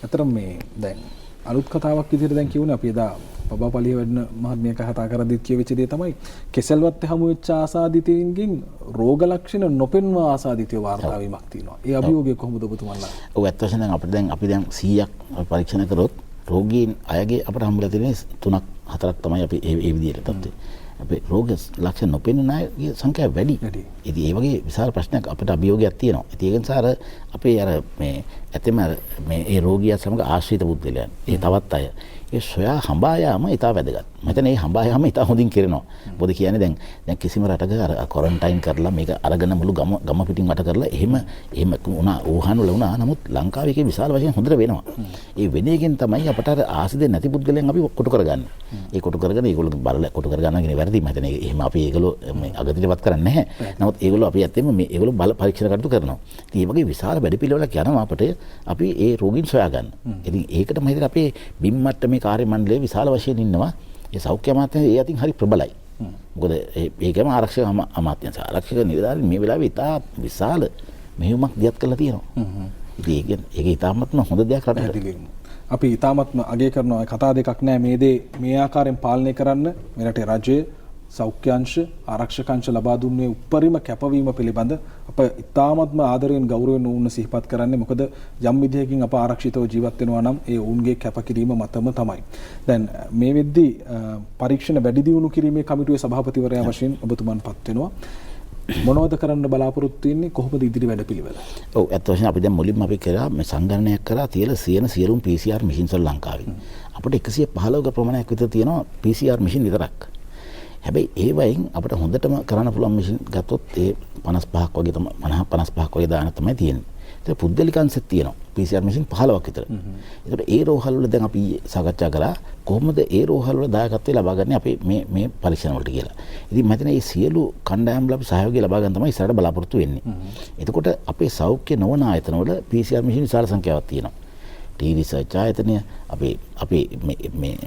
අතරම මේ දැන් අලුත් කතාවක් විදිහට දැන් කියුණේ අපි එදා පබාපලිය වැඩන මහත්මියක කතා කරද්දිත් කියවිච්ච දේ තමයි කෙසෙල්වත් හමු වෙච්ච ආසාදිතයින්ගෙන් රෝග ලක්ෂණ නොපෙන්වා ආසාදිතය වාර්තා වීමක් තියෙනවා. ඒ අභියෝගය කොහොමද ඔබතුමන්ලා? ඔව් ඇත්ත වශයෙන්ම අපි දැන් 100ක් පරීක්ෂණ කරොත් රෝගීන් අයගේ අපිට හම්බෙලා තියෙන 3ක් 4ක් තමයි අපි ඒ විදිහට තත්ත්වය. අපේ රෝග ලක්ෂණ නොපෙනෙන අයගේ සංඛ්‍යාව වැඩි. ඉතින් ඒ වගේ විශාල ප්‍රශ්නයක් අපිට අභියෝගයක් තියෙනවා. ඉතින් ඒක නිසා අපේ මේ ඇත්තම මේ ඒ රෝගියා සමග ආශ්‍රිත පුද්ගලයන් ඒ තවත් අය ඒ සොයා හඹා යාම ඉතා වැදගත්. මම හිතන්නේ මේ හඹා යාම ඉතා හොඳින් කරනවා. මොකද කියන්නේ දැන් කිසිම රටක අර ක්වොරන්ටයින් කරලා මේක අරගෙන මුළු ගම පිටින් වට කරලා එහෙම වුණා ඌහන් වල වුණා. නමුත් ලංකාවේ ඒක විශාල වශයෙන් හොඳට වෙනවා. ඒ වෙන එකෙන් තමයි අපට අර ආසිදෙ නැති පුද්ගලයන් අපි කොටු කරගන්නේ. ඒ කොටු කරගෙන ඒගොල්ලෝ බලලා කොටු කරගන්නවා කියන වැරදි මම හිතන්නේ. එහෙම අපි ඒගොල්ලෝ මේ අගතිරවත් කරන්නේ නැහැ. නමුත් ඒගොල්ලෝ අපි ඇත්තෙම මේ ඒගොල්ලෝ බල පරීක්ෂණ කටයුතු කරනවා. ඉතින් මේ වගේ විශාල වැඩපිළිවෙලක් යනවා අපිට අපි ඒ රෝගීන් සොයා ගන්න. ඉතින් ඒකට මම හිතන්නේ අපේ බිම් මට්ටමේ කාර්ය මණ්ඩලයේ විශාල වශයෙන් ඉන්නවා. ඒ සෞඛ්‍ය අමාත්‍යාංශය ඒ අතින් හරි ප්‍රබලයි. මොකද ඒකම ආරක්ෂක අමාත්‍යාංශය ආරක්ෂක නිලධාරීන් මේ වෙලාවේ ඉතා විශාල මෙහෙයුමක් දියත් කරලා තියෙනවා. ඉතින් ඒක ඉතාමත්ම හොඳ දෙයක් රටට. අපි ඉතාමත්ම අගය කරනවා. කතා දෙකක් නෑ මේ දේ මේ ආකාරයෙන් පාලනය කරන්න මේ රටේ රජය සෞඛ්‍යාංශ ආරක්ෂකාංශ ලබා දුන්නේ උපරිම කැපවීම පිළිබඳ අප ඉතාමත්ම ආදරයෙන් ගෞරවයෙන් ඔවුන් සිහිපත් කරන්නේ. මොකද යම් විදියකින් අප ආරක්ෂිතව ජීවත් වෙනවා නම් ඒ ඔවුන්ගේ කැපකිරීම මතම තමයි. දැන් මේ වෙද්දී පරීක්ෂණ වැඩි දියුණු කිරීමේ කමිටුවේ සභාපතිවරයා වශයෙන් ඔබතුමන්පත් වෙනවා. මොනවද කරන්න බලාපොරොත්තු වෙන්නේ? කොහොමද ඉදිරි වැඩපිළිවෙල? ඔව් ඇත්ත වශයෙන්ම අපි දැන් මුලින්ම අපි කරා මේ සංගණනයක් කරා තියලා සියලුම PCR මැෂින්ස් වල ලංකාවේ. අපිට 115ක ප්‍රමාණයක් විතර තියෙනවා PCR මැෂින් විතරක්. හැබැයි ඒ වයින් අපිට හොඳටම කරන්න පුළුවන් මැෂින් ගත්තොත් ඒ 55ක් වගේ තමයි 55ක් වගේ දාන තමයි තියෙන්නේ. ඒක පුද්ගලිකංශෙත් තියෙනවා PCR මැෂින් 15ක් විතර. ඒකට ඒ රෝහල් වල දැන් අපි සාකච්ඡා කරා කොහොමද ඒ රෝහල් වල දායකත්වය ලබා ගන්න අපේ මේ පරීක්ෂණ වලට කියලා. ඉතින් මම හිතන්නේ මේ සියලු කණ්ඩායම් වල අපි සහයෝගය ලබා ගන්න තමයි ඉස්සරහට බලාපොරොත්තු වෙන්නේ. එතකොට අපේ සෞඛ්‍ය නොවන ආයතන වල PCR මැෂින් විශාල සංඛ්‍යාවක් තියෙනවා. ටී රිසර්ච් ආයතනය අපේ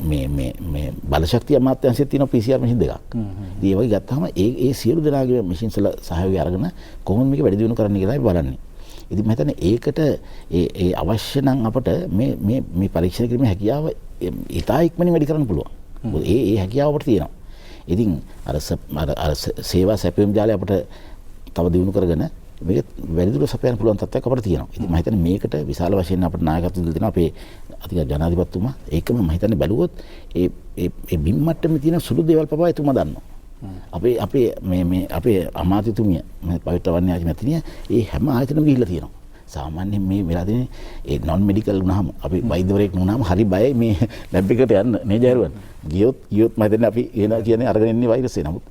මේ බලශක්තිය අමාත්‍යාංශයේ තියෙන PCR මැෂින් දෙකක්. ඉතින් ඒ වගේ ගත්තාම ඒ සියලු දෙනාගේ මැෂින්ස් වල සහයෝගය අරගෙන කොහොමද මේක වැඩි දියුණු කරන්න කියලා අපි බලන්නේ. ඉතින් මම හිතන්නේ ඒකට ඒ අවශ්‍ය නම් අපට මේ පරීක්ෂණ කිරීමේ හැකියාව ඉතා ඉක්මනින් වැඩි කරන්න පුළුවන්. මොකද ඒ හැකියාව අපිට තියෙනවා. ඉතින් අර සේවා සැපයීම් ජාලය අපිට තව දියුණු කරගෙන මේක වැඩිදුර සපයන්න පුළුවන් තත්ත්වයක් අපිට තියෙනවා. ඉතින් මම හිතන්නේ මේකට විශාල වශයෙන් අපිට නායකත්වය දෙන්න අපේ අතිග ජනාධිපතිතුමා ඒකම මම හිතන්නේ බැලුවොත් ඒ බිම් මට්ටමේ තියෙන සුළු දේවල් පවා එතුමා දන්නවා. අපේ අමාත්‍යතුමිය පවිත්‍ර වන්නේ මැතිණිය ඒ හැම ආයතනෙම ගිහිල්ලා තියෙනවා. සාමාන්‍යයෙන් මේ වෙලා තියෙන ඒ නොන් මෙඩිකල් වුණාම අපි වෛද්‍යවරයෙක් වුණාම හරි බයයි මේ ලැබ් එකට යන්න නේ ජයරුවන්. ගියොත් මම හිතන්නේ අපි එන කියන්නේ අරගෙන ඉන්නේ වෛරස් එක. නමුත්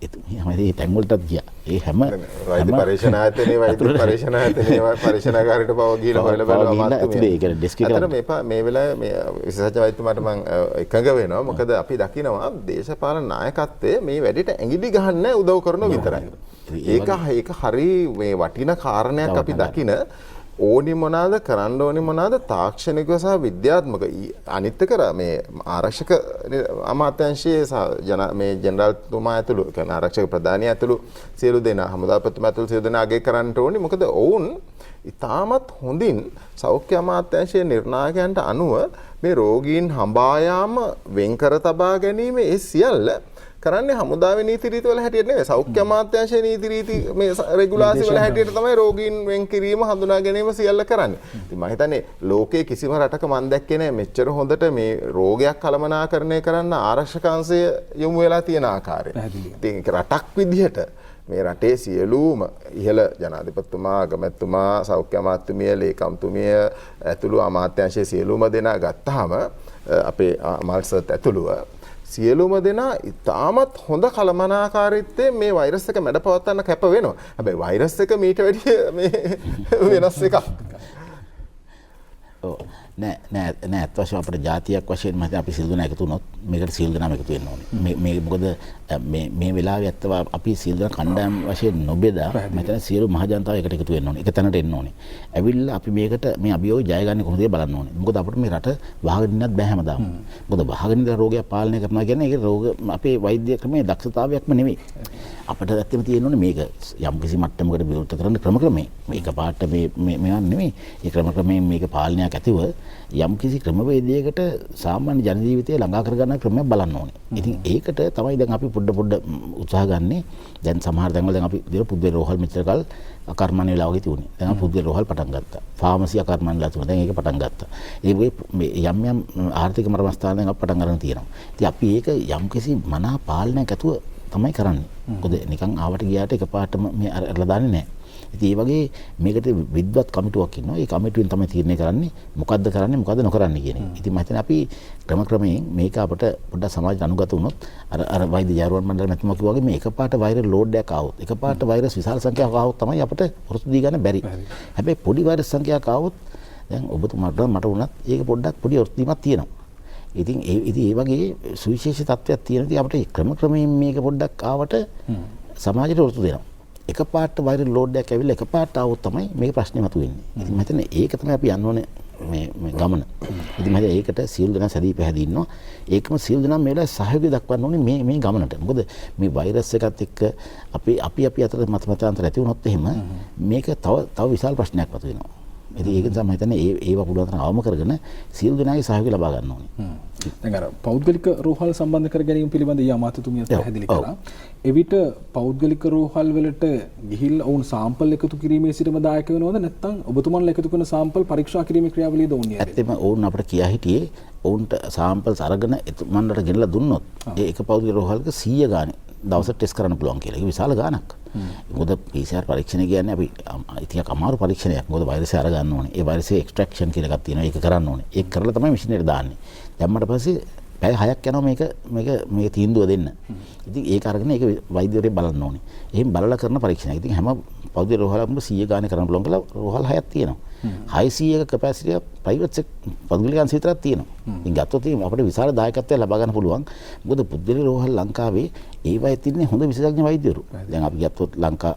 මේ තැන් වලටත් ගියා. ඒ හැම වෛද්‍ය පරීක්ෂණ ආයතනයේ වෛද්‍ය පරීක්ෂණ ආයතනයේ පරීක්ෂණාගාරයට පව ගිහලා හොයලා බලනවා. ඒ කියන්නේ ඩෙස්ක් එක මේ වෙලාවේ මේ විශේෂඥ වෛද්‍යතුමාට මම එකඟ වෙනවා. මොකද අපි දකිනවා දේශපාලන නායකත්වයේ මේ වැඩේට ඇඟිලි ගහන්න උදව් කරන විතරයි. ඒක හරි මේ වටිනා කාරණයක් අපි දකින ඕනි මොනවාද කරන්න ඕනි මොනවාද තාක්ෂණිකව සහ විද්‍යාත්මක අනිත් එක මේ ආරක්ෂක අමාත්‍යාංශයේ මේ ජෙනරාල්තුමා ඇතුළු කියන ආරක්ෂක ප්‍රධානියා ඇතුළු සියලු දෙනා හමුදාපතිතුමා ඇතුළු සියලු දෙනා අගය කරන්න ඕනි. මොකද ඔවුන් ඉතාමත් හොඳින් සෞඛ්‍ය අමාත්‍යාංශයේ නිර්ණායකයන්ට අනුව මේ රෝගීන් හඹා යාම වෙන්කර තබා ගැනීම ඒ සියල්ල කරන්නේ හමුදාවේ නීති රීති වල හැටියට නෙවෙයි සෞඛ්‍ය අමාත්‍යාංශයේ නීති රීති මේ රෙගුලාසි වල හැටියට තමයි රෝගීන් වෙන් කිරීම හඳුනා ගැනීම සියල්ල කරන්නේ. ඉතින් මම හිතන්නේ ලෝකයේ කිසිම රටක මම දැක්කේ නැහැ මෙච්චර හොඳට මේ රෝගයක් කළමනාකරණය කරන්න ආරක්ෂකාංශය යොමු වෙලා තියෙන ආකාරය. ඉතින් රටක් විදිහට මේ රටේ සියලුම ඉහළ ජනාධිපතිතුමා, අගමැතිතුමා, සෞඛ්‍ය අමාත්‍යතුමිය, ලේකම්තුමිය ඇතුළු අමාත්‍යාංශයේ සියලුම දෙනා ගත්තාම අපේ අමල්සත් ඇතුළුව සියලුම දෙනා ඉතාමත් හොඳ කළමනාකාරීත්වයෙන් මේ වෛරස් එක මැඩ පවත්වන්න කැප වෙනවා. හැබැයි වෛරස් එක මීට වැඩිය මේ වෙනස් එකක්. ඔව් නෑ අත් වශයෙන් අපේ ජාතියක් වශයෙන් මම හිතන්නේ අපි සියලු දෙනා එකතු වුණොත් මේකට සියලු දෙනාම එකතු වෙන්න ඕනේ. මේ මොකද මේ වෙලාවේ ඇත්තව අපි සියලු දෙනා කණ්ඩායම් වශයෙන් නොබෙදා මම හිතන්නේ සියලු මහ ජනතාව එකට එකතු වෙන්න ඕනේ. එක තැනට එන්න ඕනේ. ඇවිල්ලා අපි මේකට මේ අභියෝගය ජය ගන්න කොහොමද බලන්න ඕනේ. මොකද අපිට මේ රට වහගෙන ඉන්නත් බෑ හැමදාම. මොකද වහගෙන ඉඳලා රෝගයක් පාලනය කරනවා කියන්නේ ඒක රෝග අපේ වෛද්‍ය ක්‍රමයේ දක්ෂතාවයක්ම නෙවෙයි. අපිට ඇත්තම තියෙන්න ඕනේ මේක යම් කිසි මට්ටමකට විවෘත කරන ක්‍රමක්‍රමේ. මේක පාට මේවා නෙවෙයි. ඒ ක්‍රමක්‍රමයෙන් මේක පාලනයක් ඇතිව යම් කිසි ක්‍රමවේදයකට සාමාන්‍ය ජන ජීවිතය ළඟා කරගන්න ක්‍රමයක් බලන්න ඕනේ. ඉතින් ඒකට තමයි දැන් අපි පොඩ උත්සාහ ගන්නේ. දැන් සමහර තැන්වල දැන් අපි විදියට පුද්ගල රෝහල් මෙච්චර කල් අකර්මණ්‍ය වෙලා වගේ තිබුණේ. දැන් අපි පුද්ගල රෝහල් පටන් ගත්තා. ෆාමසි අකර්මණ්‍ය වෙලා තිබුණා. දැන් ඒක පටන් ගත්තා. මේ යම් ආර්ථික මර්මස්ථාන දැන් අපි පටන් ගන්න තියෙනවා. ඉතින් අපි ඒක යම් කිසි මනා පාලනයක් ඇතුව තමයි කරන්නේ. මොකද නිකන් ආවට ගියාට එකපාරටම මේ අරලා දාන්නේ නැහැ. ඉතින් ඒ වගේ මේකට විද්වත් කමිටුවක් ඉන්නවා. ඒ කමිටුවෙන් තමයි තීරණය කරන්නේ මොකද්ද කරන්නේ මොකද්ද නොකරන්නේ කියන එක. ඉතින් මම හිතන්නේ අපි ක්‍රමක්‍රමයෙන් මේක අපිට පොඩ්ඩක් සමාජයට අනුගත වුණොත් අර වෛද්‍ය ජාරුවන් මණ්ඩල මැතිතුමා කිව්වා වගේ මේ එකපාරට වෛරස් ලෝඩ් එකක් ආවොත් එකපාරට වෛරස් විශාල සංඛ්‍යාවක් ආවොත් තමයි අපිට පුරුදු දී ගන්න බැරි. හැබැයි පොඩි වෛරස් සංඛ්‍යාවක් ආවොත් දැන් ඔබතුමාට මට වුණත් ඒක පොඩ්ඩක් පොඩි වෘත්තීමක් තියෙනවා. ඉතින් ඒ වගේ සුවිශේෂී තත්ත්වයක් තියෙන ඉතින් අපිට ක්‍රමක්‍රමයෙන් මේක පොඩ්ඩක් ආවට සමාජයට වෘතු දෙනවා. එකපාරට වෛරල් ලෝඩ් එකක් ඇවිල්ලා එකපාරට ආවොත් තමයි මේක ප්‍රශ්නේ මතුවෙන්නේ. ඉතින් මම හිතන්නේ ඒක තමයි අපි යන්න ඕනේ මේ ගමන. ඉතින් මම ඒකට සියලු දෙනා සැදී පැහැදී ඉන්නවා. ඒකම සියලු දෙනා මේ වෙලාවේ සහයෝගය දක්වන්න ඕනේ මේ ගමනට. මොකද මේ වෛරස් එකත් එක්ක අපි අතර මතමතාන්තර ඇති වුණොත් එහෙම මේක තව විශාල ප්‍රශ්නයක් මතුවෙනවා. ඉතින් ඒක නිසා මම හිතන්නේ ඒව පුළුවන් තරම් අවම කරගෙන සියලු දෙනාගේ සහයෝගය ලබා ගන්න ඕනේ. දැන් අර පෞද්ගලික රෝහල් සම්බන්ධ කර ගැනීම පිළිබඳ අමාත්‍යතුමිය පැහැදිලි කළා. එවිට පෞද්ගලික රෝහල් වලට ගිහිල්ලා ඔවුන් සාම්පල් එකතු කිරීමේ සිටම දායක වෙනවද නැත්නම් ඔබතුමන්ලා එකතු කරන සාම්පල් පරීක්ෂා කිරීමේ ක්‍රියාවලියද ඔවුන් යන්නේ? ඇත්තම ඔවුන් අපිට කියා හිටියේ ඔවුන්ට සාම්පල්ස් අරගෙන එතුමන්ලට ගෙනලා දුන්නොත් ඒ එක පෞද්ගලික රෝහල්ක 100 ගානේ දවසට ටෙස්ට් කරන්න පුළුවන් කියලා. ඒක විශාල ගාණක්. මොකද PCR පරීක්ෂණය කියන්නේ අපි ඉතින් අමාරු පරීක්ෂණයක්. මොකද වෛරසය අරගන්න ඕනේ. ඒ වෛරසය එක්ස්ට්‍රැක්ෂන් කියලා එකක් තියෙනවා. ඒක කරන්න ඕනේ. ඒක කරලා තමයි මැෂින් එකට දාන්නේ. දැම්මට පස්සේ පැය 6ක් යනවා මේක තීන්දුව දෙන්න. ඉතින් ඒක අරගෙන ඒක වෛද්‍යවරයෙක් බලන්න ඕනේ. එහෙන් බලලා කරන පරීක්ෂණයක්. ඉතින් හැම පෞද්ගලික රෝහලකම 100 ගානේ කරන්න පුළුවන් කියලා රෝහල් 6ක් තියෙනවා. 600ක කැපැසිටි ප්‍රයිවට් පෞද්ගලිකයන්ස් විතරක් තියෙනවා. ඉතින් ගත්තොත් අපිට විශාල දායකත්වයක් ලබා ගන්න පුළුවන්. මොකද පුද්ගලික රෝහල් ලංකාවේ ඒවයි තින්නේ හොඳ විශේෂඥ වෛද්‍යවරු. දැන් අපි ගත්තොත් ලංකා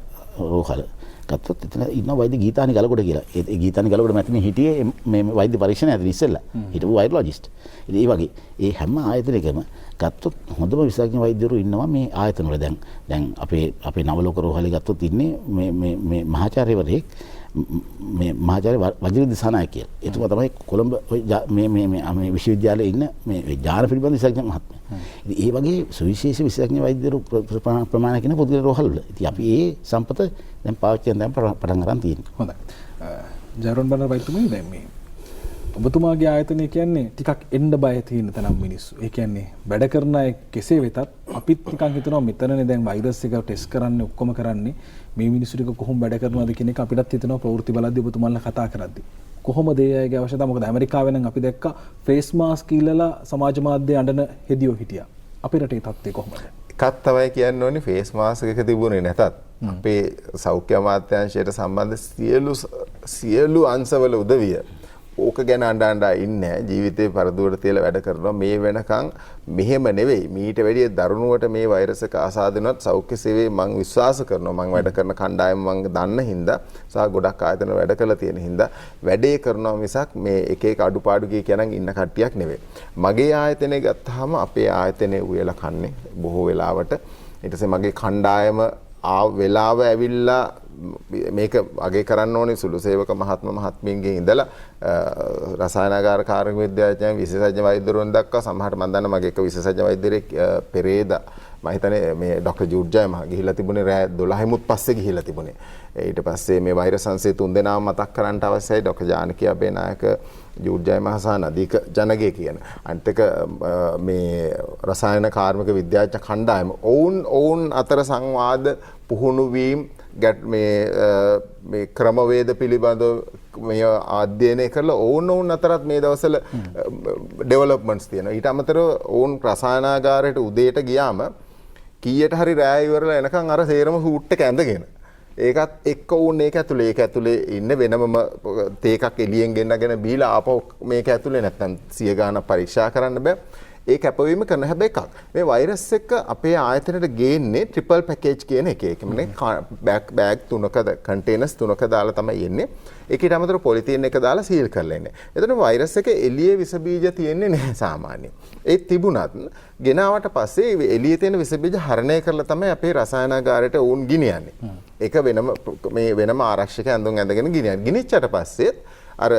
රෝහල ගත්තොත් එතන ඉන්න වෛද්‍ය ගීතානි ගලකොඩ කියලා. ඒ ගීතානි ගලකොඩ මැතිනේ හිටියේ මේ වෛද්‍ය පරීක්ෂණ ඇතුළේ ඉස්සෙල්ලා. හිටපු වෛරොලොජිස්ට්. ඉතින් ඒ වගේ ඒ හැම ආයතනයකම ගත්තොත් හොඳම විශේෂඥ වෛද්‍යවරු ඉන්නවා මේ ආයතන වල. දැන් අපේ නවලෝක රෝහලේ ගත්තොත් ඉන්නේ මේ මහාචාර්යවරයෙක් මේ මහාචාර්ය වජිර දිසානායක කියලා. එතුමා තමයි කොළඹ මේ විශ්වවිද්‍යාලයේ ඉන්න මේ ඥාන පිළිබඳ විශේෂඥ මහත්මයා. ඉතින් ඒ වගේ සුවිශේෂ විශේෂඥ වෛද්‍යවරු ප්‍රමාණයක් ඉන්න පොදුගේ රෝහල්වල. ඉතින් අපි ඒ සම්පත දැන් පාවිච්චි කරන දැන් පටන් ගන්න තියෙනවා. හොඳයි. ජයරොන් බණ්ඩාර වෛද්‍යතුමනි දැන් මේ ඔබතුමාගේ ආයතනය කියන්නේ ටිකක් එන්න බය තියෙන තරම් මිනිස්සු. ඒ කියන්නේ වැඩ කරන අය කෙසේ වෙතත් අපිත් නිකන් හිතනවා මෙතනනේ දැන් වෛරස් එක ටෙස්ට් කරන්නේ ඔක්කොම කරන්නේ මේ මිනිස්සු ටික කොහොම වැඩ කරනවද කියන එක අපිටත් හිතනවා ප්‍රවෘත්ති බලද්දී ඔබතුමාලා කතා කරද්දී. කොහොමද ඒ අයගේ අවශ්‍යතාව? මොකද ඇමරිකාවේ නම් අපි දැක්කා ෆේස් මාස්ක් ඉල්ලලා සමාජ මාධ්‍ය අඬන හෙදියෝ හිටියා. අපේ රටේ තත්ත්වය කොහොමද? එකක් තමයි කියන්න ඕනේ ෆේස් මාස්ක් එක තිබුණේ නැතත් අපේ සෞඛ්‍ය අමාත්‍යාංශයට සම්බන්ධ සියලු අංශවල උදවිය ඕක ගැන අඬ ඉන්නේ ජීවිතේ පරදුවට තියලා වැඩ කරනවා මේ වෙනකන් මෙහෙම නෙවෙයි මීට වැඩිය දරුණුවට මේ වෛරස් එක ආසාදිනවත් සෞඛ්‍ය සේවයේ මම විශ්වාස කරනවා මම වැඩ කරන කණ්ඩායම මම දන්න හින්දා සහ ගොඩක් ආයතන වැඩ කරලා තියෙන හින්දා වැඩේ කරනවා මිසක් මේ එක එක අඩුපාඩු කියනන් ඉන්න කට්ටියක් නෙවෙයි මගේ ආයතනය ගත්තාම අපේ ආයතනයේ උයලා කන්නේ බොහෝ වෙලාවට ඊට පස්සේ මගේ කණ්ඩායම වෙලාව ඇවිල්ලා මේක අගේ කරන්න ඕනේ සුළු සේවක මහත්මීන්ගෙන් ඉඳලා රසායනාගාර කාර්මික විද්‍යාඥයන් විශේෂඥ වෛද්‍යවරුන් දක්වා සමහරට මම දන්න මගේ එක විශේෂඥ වෛද්‍යවරයෙක් පෙරේදා මම හිතන්නේ මේ ડોક્ટર ජූඩ්ජය මහ ගිහිල්ලා තිබුණේ රෑ 12:00මුත් පස්සේ ගිහිල්ලා තිබුණේ ඊට පස්සේ මේ වෛරස් සංසය තුන් දෙනාම මතක් කරන්නට අවශ්‍යයි ડોક્ટર ජානකී අබේනායක ජූඩ්ජය මහසාන අධික ජනගය කියන අනිත් එක මේ රසායන කාර්මික විද්‍යාඥ කණ්ඩායම ඔවුන් අතර සංවාද පුහුණු වීම මේ ක්‍රමවේද පිළිබඳව මේ අධ්‍යයනය කරලා ඔවුන් අතරත් මේ දවස්වල ඩෙවලොප්මන්ට්ස් තියෙනවා. ඊට අමතරව ඔවුන් රසායනාගාරයට උදේට ගියාම කීයට හරි රෑ ඉවරලා එනකන් අර සේරම සූට් එක ඇඳගෙන ඒකත් එක්ක ඕන ඒක ඇතුලේ ඉන්න වෙනමම තේ එකක් එළියෙන් ගෙන්නගෙන බීලා ආපහු මේක ඇතුලේ නැත්තම් 100 ගාණක් පරීක්ෂා කරන්න බෑ. ඒ කැපවීම කරන හැබැයි එකක්. මේ වෛරස් එක අපේ ආයතනයට ගේන්නේ ට්‍රිපල් පැකේජ් කියන එක. ඒ කියන්නේ බෑග් තුනක කන්ටේනර්ස් තුනක දාලා තමයි එන්නේ. ඒකට අමතරව පොලිතීන් එක දාලා සීල් කරලා එන්නේ. එතකොට වෛරස් එක එළියේ විස බීජ තියෙන්නේ නැහැ සාමාන්‍යයෙන්. ඒ තිබුණත් ගෙනාවට පස්සේ එළියේ තියෙන විස බීජ හරණය කරලා තමයි අපේ රසායනාගාරයට උන් ගෙනියන්නේ. ඒක වෙනම ආරක්ෂක ඇඳුම් ඇඳගෙන ගෙනියන්නේ. ගෙනිච්චට පස්සේ අර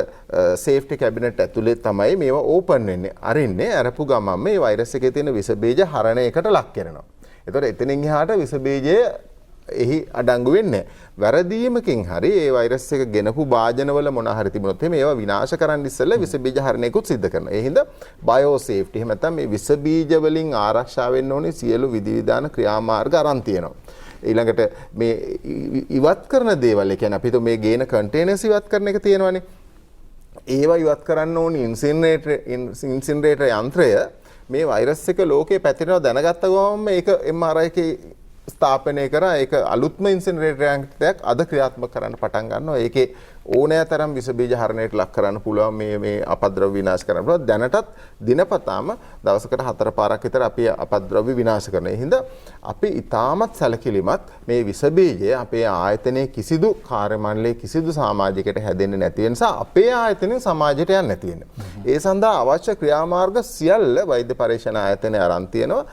සේෆ්ටි කැබිනට් ඇතුලේ තමයි මේවා ඕපන් වෙන්නේ. අරින්නේ අරපු ගමන් මේ වෛරස් එකේ තියෙන විස බීජ හරණයකට ලක් කරනවා. ඒතකොට එතනින් එහාට විස බීජය එහි අඩංගු වෙන්නේ වැරදීමකින් හරි ඒ වෛරස් එක ගෙනපු භාජනවල මොන හරි තිබුණොත් මේවා විනාශ කරන්න ඉස්සෙල්ලා විස බීජ හරණයකුත් සිද්ධ කරනවා. ඒ හින්දා බයෝ සේෆ්ටි එහෙම නැත්නම් මේ විස බීජ වලින් ආරක්ෂා වෙන්න ඕනේ සියලු විධිවිධාන ක්‍රියාමාර්ග අරන් තියෙනවා. ඊළඟට මේ ඉවත් කරන දේවල් ඒ කියන්නේ අපිට මේ ගේන කන්ටේනර්ස් ඉවත් කරන එක තියෙනවානේ. ඒවා ඉවත් කරන්න ඕනි ඉන්සිනරේටර් යන්ත්‍රය මේ වෛරස් එක ලෝකේ පැතිරෙනවා දැනගත්ත ගමන් මේක MRI එකේ ස්ථාපනය කරා ඒක අලුත්ම ඉන්සිනරේටර් යන්ත්‍රයක් අද ක්‍රියාත්මක කරන්න පටන් ගන්නවා. ඒකේ ඕනෑතරම් විස බීජ හරණයට ලක් කරන්න පුළුවන් මේ අපද්‍රව්‍ය විනාශ කරන්න පුළුවන්. දැනටත් දිනපතාම දවසකට 4 පාරක් විතර අපි අපද්‍රව්‍ය විනාශ කරනවා. ඒ හින්දා අපි ඊටමත් සැලකිලිමත් මේ විස බීජය අපේ ආයතනයේ කිසිදු කාර්යමණ්ඩලයේ කිසිදු සමාජයකට හැදෙන්නේ නැති වෙන නිසා අපේ ආයතනයෙන් සමාජයට යන්නේ නැති වෙනවා. ඒ සඳහා අවශ්‍ය ක්‍රියාමාර්ග සියල්ල වෛද්‍ය පරීක්ෂණ ආයතනය අරන් තියෙනවා.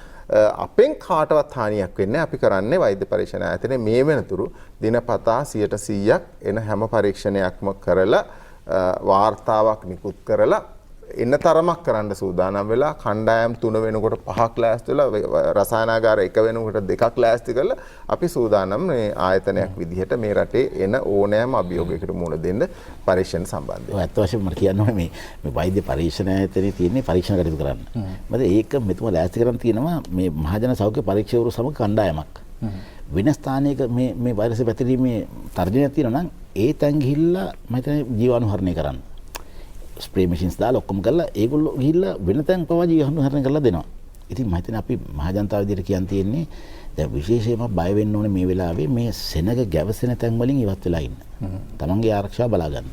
අපෙන් කාටවත් හානියක් වෙන්නේ අපි කරන්නේ වෛද්‍ය පරීක්ෂණ ආයතනයේ මේ වෙනතුරු දිනපතා 100%ක් එන හැම පරීක්ෂණයක්ම කරලා වාර්තාවක් නිකුත් කරලා එන්න තරමක් කරන්න සූදානම් වෙලා කණ්ඩායම් 3 වෙනකොට 5ක් ලෑස්ති වෙලා රසායනාගාර 1 වෙනකොට 2ක් ලෑස්ති කරලා අපි සූදානම් මේ ආයතනයක් විදිහට මේ රටේ එන ඕනෑම අභියෝගයකට මුහුණ දෙන්න පරීක්ෂණ සම්බන්ධයෙන්. ඔය ඇත්ත වශයෙන්ම මට කියන්න ඕනේ මේ වෛද්‍ය පරීක්ෂණ ආයතනයේ තියෙන්නේ පරීක්ෂණ කටයුතු කරන්න. මොකද ඒක මෙතුමා ලෑස්ති කරන් තියෙනවා මේ මහජන සෞඛ්‍ය පරීක්ෂකවරු සමග කණ්ඩායමක්. වෙන ස්ථානයක මේ වෛරස් පැතිරීමේ තර්ජනයක් තියෙනවා නම් ඒ තැන් ගිහිල්ලා මම හිතන්නේ ජීවාණුහරණය කරන්න. ස්ප්‍රේ මැෂින්ස් දාලා ඔක්කොම කරලා ඒගොල්ලෝ ගිහිල්ලා වෙන තැන් පවා ජීවාණුහරණය කරලා දෙනවා. ඉතින් මම හිතන්නේ අපි මහජනතාව විදිහට කියන් තියෙන්නේ දැන් විශේෂයෙන්ම බය වෙන්න ඕනේ මේ වෙලාවේ මේ සෙනග ගැවසෙන තැන් වලින් ඉවත් වෙලා ඉන්න. තමන්ගේ ආරක්ෂාව බලා ගන්න.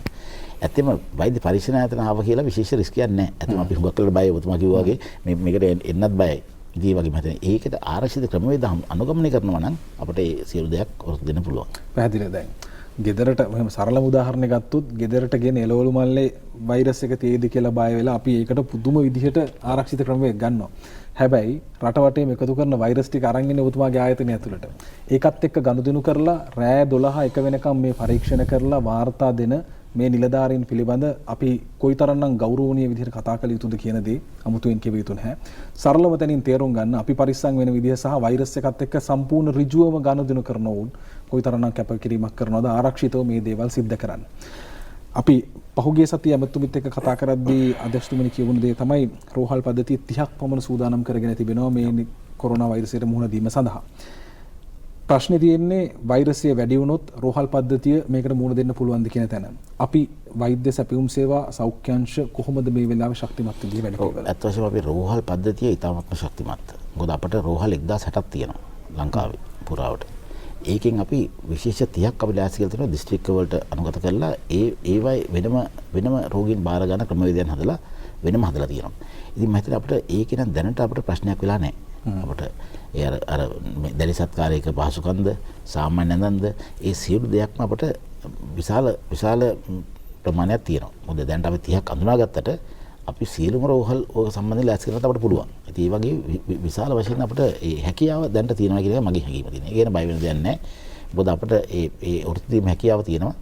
ඇත්තම වෛද්‍ය පරීක්ෂණ ආයතන ආව කියලා විශේෂ රිස්ක් එකක් නැහැ. ඇත්තම අපි හුඟක් කරලා බයයි ඔබතුමා කිව්වා වගේ මේකට එන්නත් බයයි. ඉතින් ඒ වගේ මම හිතන්නේ ඒකට ආරක්ෂිත ක්‍රමවේද අනුගමනය කරනවා නම් අපිට ඒ සියලු දෙයක් ඔරොත්තු දෙන්න පුළුවන්. පැහැදිලිද දැන් ගෙදරට මෙහෙම සරලම උදාහරණයක් ගත්තොත් ගෙදරට ගෙන එළවලු මල්ලේ වෛරස් එක තියෙයිද කියලා බය වෙලා අපි ඒකට පුදුම විදිහට ආරක්ෂිත ක්‍රමයක් ගන්නවා. හැබැයි රට වටේම එකතු කරන වෛරස් ටික අරන් ඉන්නේ ඔබතුමාගේ ආයතනය ඇතුළට. ඒකත් එක්ක ගනුදෙනු කරලා රෑ 12 එක වෙනකම් මේ පරීක්ෂණ කරලා වාර්තා දෙන මේ නිලධාරීන් පිළිබඳ අපි කොයිතරම්නම් ගෞරවනීය විදිහට කතා කළ යුතුද කියන දේ අමුතුවෙන් කියව යුතු නැහැ. සරලව තැනින් තේරුම් ගන්න අපි පරිස්සම් වෙන විදිහ සහ වෛරස් එකත් එක්ක සම්පූර්ණ ඍජුවම ගනුදෙනු කරන උන් කොයිතරම්නම් කැපකිරීමක් කරනවද ආරක්ෂිතව මේ දේවල් සිද්ධ කරන්න. අපි පහුගිය සතියේ අමතුමිත් එක්ක කතා කරද්දී අධ්‍යක්ෂතුමනි කියවුණු දේ තමයි රෝහල් පද්ධතිය 30ක් පමණ සූදානම් කරගෙන තිබෙනවා මේ කොරෝනා වෛරසයට මුහුණ දීම සඳහා. ප්‍රශ්නේ තියෙන්නේ වෛරසය වැඩි වුණොත් රෝහල් පද්ධතිය මේකට මුහුණ දෙන්න පුළුවන්ද කියන තැන. අපි වෛද්‍ය සැපයුම් සේවා සෞඛ්‍යාංශ කොහොමද මේ වෙලාවේ ශක්තිමත් විදිහට වැඩ කරන්නේ? ඇත්ත වශයෙන්ම අපි රෝහල් පද්ධතිය ඉතාමත්ම ශක්තිමත්. මොකද අපිට රෝහල් 1060ක් තියෙනවා ලංකාවේ පුරාවට. ඒකෙන් අපි විශේෂ 30ක් අපි ලෑස්ති කරලා තියෙනවා දිස්ත්‍රික්ක වලට අනුගත කරලා ඒවයි වෙනම රෝගීන් බාර ගන්න ක්‍රමවේදයන් හදලා වෙනම හදලා තියෙනවා. ඉතින් මම හිතන්නේ අපිට ඒකේ නම් දැනට අපිට ප්‍රශ්නයක් වෙලා නැහැ. අපිට ඒ අර දැඩි සත්කාරයක පහසුකම්ද සාමාන්‍ය නැන්දද ඒ සියලු දෙයක්ම අපිට විශාල ප්‍රමාණයක් තියෙනවා. මොකද දැනට අපි 30ක් අඳුනාගත්තට අපි සියලුම රෝහල් ඔය සම්බන්ධයෙන් ලෑස්ති කරගන්න අපිට පුළුවන්. ඉතින් ඒ වගේ විශාල වශයෙන් අපිට ඒ හැකියාව දැනට තියෙනවා කියන එක මගේ හැඟීම තියෙනවා. ඒ කියන බය වෙන දෙයක් නැහැ. මොකද අපිට ඒ වෘත්තීය හැකියාව තියෙනවා.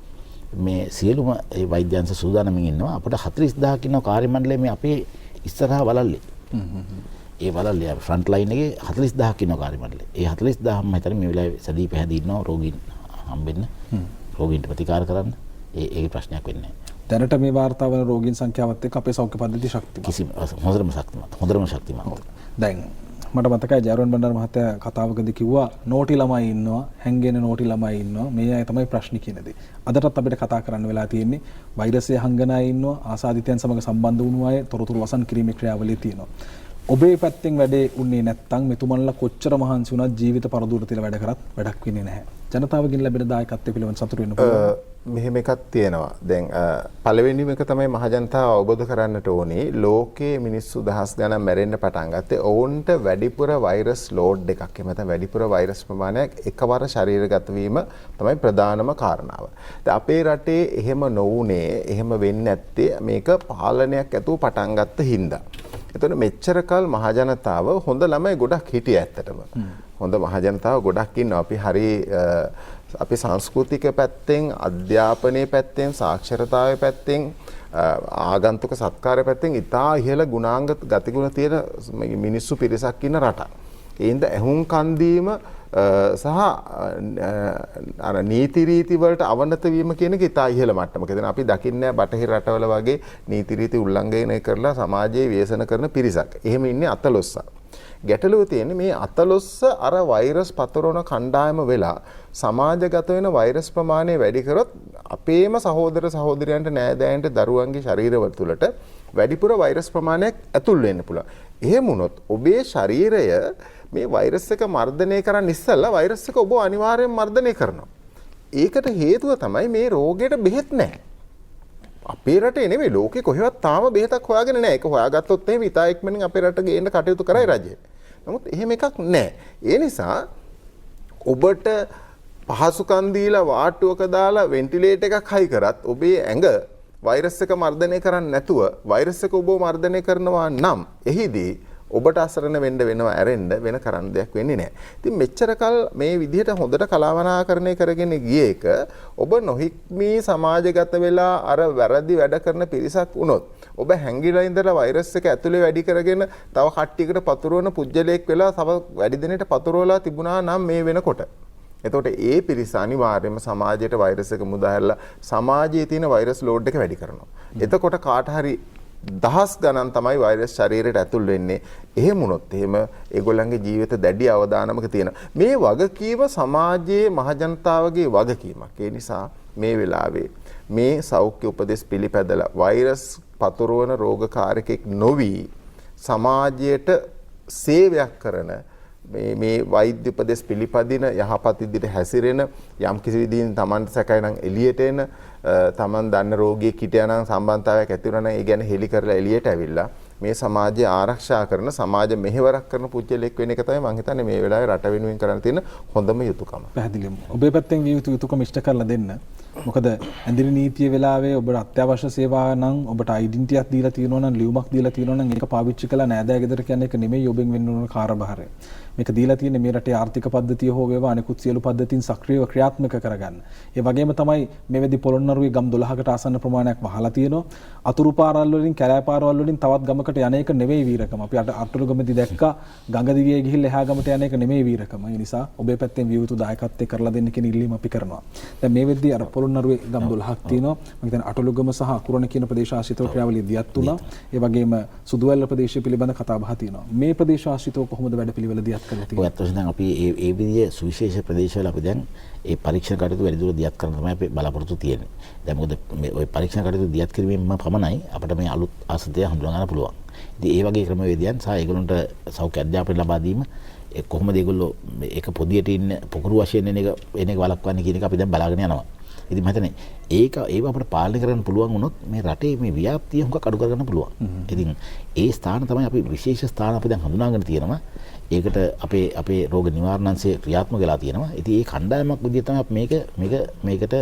මේ සියලුම ඒ වෛද්‍යංශ සූදානම්ින් ඉන්නවා. අපිට 40000ක් ඉන්නවා කාර්ය මණ්ඩලයේ මේ අපේ ඉස්සරහා වලල්ලේ. ඒ වලල්ලේ ෆ්‍රන්ට් ලයින් එකේ 40000ක් ඉන්නවා කාර්ය මණ්ඩලයේ. ඒ 40000ම මම හිතන්නේ මේ වෙලාවේ සැදී පැහැදී ඉන්නවා රෝගීන් හම්බෙන්න. රෝගීන්ට ප්‍රතිකාර කරන්න. ඒ ප්‍රශ්නයක් වෙන්නේ නැහැ. දැනට මේ වාර්තා වන රෝගීන් සංඛ්‍යාවත් එක්ක අපේ සෞඛ්‍ය පද්ධතිය ශක්තිමත්. කිසිම හොඳටම ශක්තිමත්. දැන් මට මතකයි ජයරෝන් බණ්ඩාර මහත්තයා කතාවකදී කිව්වා නෝටි ළමයි ඉන්නවා, හැංගෙන නෝටි ළමයි ඉන්නවා. මේ අය තමයි ප්‍රශ්නේ කියන දේ. අදටත් අපිට කතා කරන්න වෙලා තියෙන්නේ වෛරසය හංගන අය ඉන්නවා, ආසාදිතයන් සමග සම්බන්ධ වුණු අය, තොරතුරු වසන් කිරීමේ ක්‍රියාවලිය තියෙනවා. ඔබේ පැත්තෙන් වැඩේ උන්නේ නැත්නම් මෙතුමන්ලා කොච්චර මහන්සි වුණත් ජීවිත පරදුර තියලා වැඩ කරත් වැඩක් වෙන්නේ නැහැ. ජනතාවගෙන් ලැබෙන දායකත්වය පිළිබඳ සතුටු වෙන්න පුළුවන්. මෙහෙම එකක් තියෙනවා. දැන් පළවෙනිම එක තමයි මහජනතාව අවබෝධ කරන්නට ඕනේ ලෝකයේ මිනිස්සු දහස් ගණන් මැරෙන්න පටන් ගත්තේ ඔවුන්ට වැඩිපුර වෛරස් ලෝඩ් එකක් එහෙම නැත්නම් වැඩිපුර වෛරස් ප්‍රමාණයක් එකවර ශරීරගත වීම තමයි ප්‍රධානම කාරණාව. දැන් අපේ රටේ එහෙම නොවුනේ එහෙම වෙන්නේ නැත්තේ මේක පාලනයක් ඇතුව පටන් ගත්ත හින්දා. එතකොට මෙච්චර කල් මහජනතාව හොඳ ළමයි ගොඩක් හිටියේ ඇත්තටම. හොඳ මහජනතාව ගොඩක් ඉන්නවා. අපි සංස්කෘතික පැත්තෙන්, අධ්‍යාපනයේ පැත්තෙන්, සාක්ෂරතාවයේ පැත්තෙන්, ආගන්තුක සත්කාරය පැත්තෙන් ඉතා ඉහළ ගුණාංග ගතිගුණ තියෙන මිනිස්සු පිරිසක් ඉන්න රටක්. ඒ හින්දා ඇහුම්කන් දීම සහ අර නීති රීති වලට අවනත වීම කියන එක ඉතා ඉහළ මට්ටමක. දැන් අපි දකින්නේ බටහිර රටවල වගේ නීති රීති උල්ලංඝනය කරලා සමාජයේ ව්‍යසන කරන පිරිසක්. එහෙම ඉන්නේ අතලොස්ස. ගැටලුව තියෙන්නේ මේ අතලොස්ස අර වෛරස් පතරවන කණ්ඩායම වෙලා සමාජගත වෙන වෛරස් ප්‍රමාණය වැඩි කරොත් අපේම සහෝදර සහෝදරයන්ට නෑදෑයන්ට දරුවන්ගේ ශරීරවල තුලට වැඩිපුර වෛරස් ප්‍රමාණයක් ඇතුල් වෙන්න පුළුවන්. එහෙම වුණොත් ඔබේ ශරීරය මේ වෛරස් එක මර්ධනය කරන්න ඉස්සෙල්ලා වෛරස් එක ඔබ අනිවාර්යෙන් මර්ධනය කරනවා. ඒකට හේතුව තමයි මේ රෝගයට බෙහෙත් නැහැ. අපේ රටේ නෙමෙයි ලෝකේ කොහෙවත් තාම බෙහෙතක් හොයාගෙන නැහැ. ඒක හොයාගත්තොත් එහෙම ඉතා ඉක්මනින් අපේ රට ගේන්න කටයුතු කරයි රජය. නමුත් එහෙම එකක් නැහැ. ඒ නිසා ඔබට පහසුකම් දීලා වාට්ටුවක දාලා වෙන්ටිලේටර් එකක් හයි කරත් ඔබේ ඇඟ වෛරස් එක මර්ධනය කරන්නේ නැතුව වෛරස් එක ඔබව මර්ධනය කරනවා නම් එහිදී ඔබට අසරණ වෙන්න වෙනවා ඇරෙන්න වෙන කරන්න දෙයක් වෙන්නේ නැහැ. ඉතින් මෙච්චර කල් මේ විදිහට හොඳට කලාවනාකරණය කරගෙන ගිය එක ඔබ නොහික්මී සමාජගත වෙලා අර වැරදි වැඩ කරන පිරිසක් වුණොත් ඔබ හැංගිලා ඉඳලා වෛරස් එක ඇතුලේ වැඩි කරගෙන තව කට්ටියකට පතුරවන පුජ්‍යලයක් වෙලා තව වැඩි දිනෙකට පතුරවලා තිබුණා නම් මේ වෙනකොට එතකොට ඒ පිරිස අනිවාර්යයෙන්ම සමාජයට වෛරස් එක මුදාහැරලා සමාජයේ තියෙන වෛරස් ලෝඩ් එක වැඩි කරනවා. එතකොට කාට හරි දහස් ගණන් තමයි වෛරස් ශරීරයට ඇතුල් වෙන්නේ. එහෙම වුණොත් එහෙම ඒගොල්ලන්ගේ ජීවිත දැඩි අවදානමක තියෙනවා. මේ වගකීම සමාජයේ මහජනතාවගේ වගකීමක්. ඒ නිසා මේ වෙලාවේ මේ සෞඛ්‍ය උපදෙස් පිළිපැදලා වෛරස් පතුරවන රෝගකාරකෙක් නොවි සමාජයට සේවයක් කරන මේ වෛද්‍ය උපදෙස් පිළිපදින යහපත් විදිහට හැසිරෙන යම් කිසි විදිහින් Tamanට සැකයි නම් එළියට එන Taman දන්න රෝගියෙක් හිටියා නම් සම්බන්ධතාවයක් ඇති වුණා නම් ඒ ගැන හෙලි කරලා එළියට ඇවිල්ලා මේ සමාජය ආරක්ෂා කරන සමාජ මෙහෙවරක් කරන පුජ්‍යලෙක් වෙන එක තමයි මම හිතන්නේ මේ වෙලාවේ රට වෙනුවෙන් කරන්න තියෙන හොඳම යුතුයකම. පැහැදිලිවම. ඔබේ පැත්තෙන් විය යුතු යුතුයකම ඉෂ්ට කරලා දෙන්න. මොකද ඇඳිරි නීතිය වෙලාවේ ඔබට අත්‍යවශ්‍ය සේවා නම් ඔබට අයිඩෙන්ටිටියක් දීලා තියෙනවා නම් ලියුමක් දීලා තියෙනවා නම් ඒක පාවිච්චි කළා නෑදෑ ගෙදර කියන්නේ ඒක නෙමෙයි ඔබෙන් වෙන්න ඕන කාර්යභාරය. මේක දීලා තියෙන්නේ මේ රටේ ආර්ථික පද්ධතිය හෝ වේවා අනිකුත් සියලු පද්ධතීන් සක්‍රියව ක්‍රියාත්මක කරගන්න. ඒ වගේම තමයි මේ වෙද්දි පොළොන්නරුවේ ගම් 12කට ආසන්න ප්‍රමාණයක් වහලා තියෙනවා. අතුරු පාරවල් වලින් කැලෑ පාරවල් වලින් තවත් ගමකට යන එක නෙවෙයි වීරකම. අපි අටලුගමදී දැක්කා ගඟ දිගේ ගිහිල්ලා එහා ගමට යන එක නෙමෙයි වීරකම. ඒ නිසා ඔබේ පැත්තෙන් විය යුතු දායකත්වය කරලා දෙන්න කියන ඉල්ලීම අපි කරනවා. දැන් මේ වෙද්දි අර පොළොන්නරුවේ ගම් 12ක් තියෙනවා. මම හිතන්නේ අටලුගම සහ අකුරණ කියන ප්‍රදේශාශ්‍රිතව ක්‍රියාවලිය දියත් වුණා. ඒ වගේම සුදුවැල්ල ප්‍රදේශය පිළිබඳ කතා බහ තියෙනවා. මේ ප්‍රදේශාශ්‍රිතව කොහොමද වැඩපිළිවෙල දියත් කරලා තියෙන්නේ? අපි ඒ විදිහේ සුවිශේෂ ප්‍රදේශවල අපි දැන් ඒ පරීක්ෂණ කටයුතු වැඩි දුර දියත් කරන්න තමයි අපි බලාපොරොත්තු තියෙන්නේ. දැන් මොකද මේ ওই පරීක්ෂණ කටයුතු දියත් කිරීමෙන්ම පමණයි අපිට මේ අලුත් ආසතය හඳුනා ගන්න පුළුවන්. ඉතින් ඒ වගේ ක්‍රමවේදයන් සහ ඒගොල්ලන්ට සෞඛ්‍ය අධ්‍යාපනය ලබා දීම කොහොමද ඒගොල්ලෝ ඒක පොදියට ඉන්න පොකුරු වශයෙන් එන එක වළක්වන්නේ කියන එක අපි දැන් බලාගෙන යනවා. ඉතින් මම හිතන්නේ ඒව අපිට පාලනය කරන්න පුළුවන් වුණොත් මේ රටේ මේ ව්‍යාප්තිය හුඟක් අඩු කරගන්න පුළුවන්. ඉතින් ඒ ස්ථාන තමයි අපි විශේෂ ස්ථාන අපි දැන් හඳුනාගෙන තියෙනවා. ඒකට අපේ රෝග නිවාරණ අංශය ක්‍රියාත්මක වෙලා තියෙනවා. ඉතින් ඒ කණ්ඩායමක් විදිහට තමයි මේකට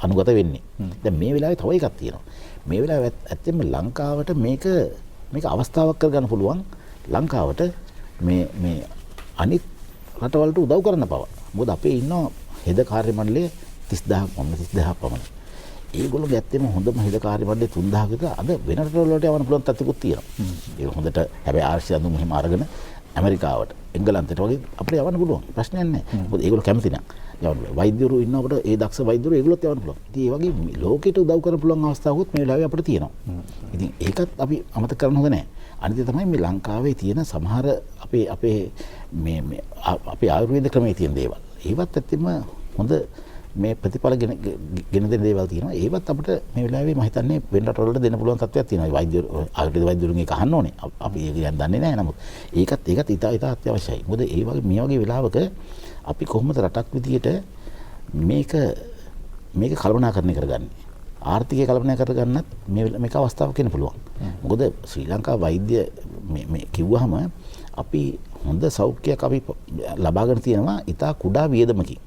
අනුගත වෙන්නේ. දැන් මේ වෙලාවේ තව එකක් තියෙනවා. මේ වෙලාවේ ඇත්තෙන්ම ලංකාවට මේක අවස්ථාවක් කරගන්න පුළුවන්. ලංකාවට මේ අනිත් රටවලට උදව් කරන්න පව. මොකද අපේ ඉන්න හෙද කාර්ය මණ්ඩලය 30000ක් පමණ. ඒගොල්ලෝ ඇත්තෙම හොඳම හෙද කාර්ය මණ්ඩලය 3000ක විතර අද වෙන රටවල වලට යවන්න පුළුවන් තත්ත්වකුත් තියෙනවා. ඒක හොඳට හැබැයි ආර්ථික අඳුම මෙහෙම අරගෙන ඇමරිකාවට එංගලන්තයට වගේ අපිට යවන්න පුළුවන්. ප්‍රශ්නයක් නැහැ. මොකද ඒගොල්ලෝ කැමති නම් යවන්න. වෛද්‍යවරු ඉන්න අපිට ඒ දක්ෂ වෛද්‍යවරු ඒගොල්ලොත් යවන්න පුළුවන්. ඉතින් ඒ වගේ ලෝකෙට උදව් කරන්න පුළුවන් අවස්ථාවකුත් මේ වෙලාවේ අපිට තියෙනවා. ඉතින් ඒකත් අපි අමතක කරන්න හොඳ නැහැ. අනිත් තමයි මේ ලංකාවේ තියෙන සමහර අපේ ආයුර්වේද ක්‍රමයේ තියෙන දේවල්. ඒවත් ඇත්තෙම හොඳ මේ ප්‍රතිඵල ගෙන දෙන දේවල් තියෙනවා. ඒවත් අපිට මේ වෙලාවේ මම හිතන්නේ වෙන රටවලට දෙන්න පුළුවන් තත්ත්වයක් තියෙනවා. ආයුර්වේද වෛද්‍යවරුන් ඒක අහන්න ඕනේ. අපි ඒක ගැන දන්නේ නැහැ. නමුත් ඒකත් ඉතා අත්‍යවශ්‍යයි. මොකද මේ වගේ වෙලාවක අපි කොහොමද රටක් විදියට මේක කළමනාකරණය කරගන්නේ? ආර්ථිකය කළමනා කරගන්නත් මේක අවස්ථාවක් වෙන්න පුළුවන්. මොකද ශ්‍රී ලංකා වෛද්‍ය මේ කිව්වහම අපි හොඳ සෞඛ්‍යයක් අපි ලබාගෙන තියෙනවා ඉතා කුඩා වියදමකින්.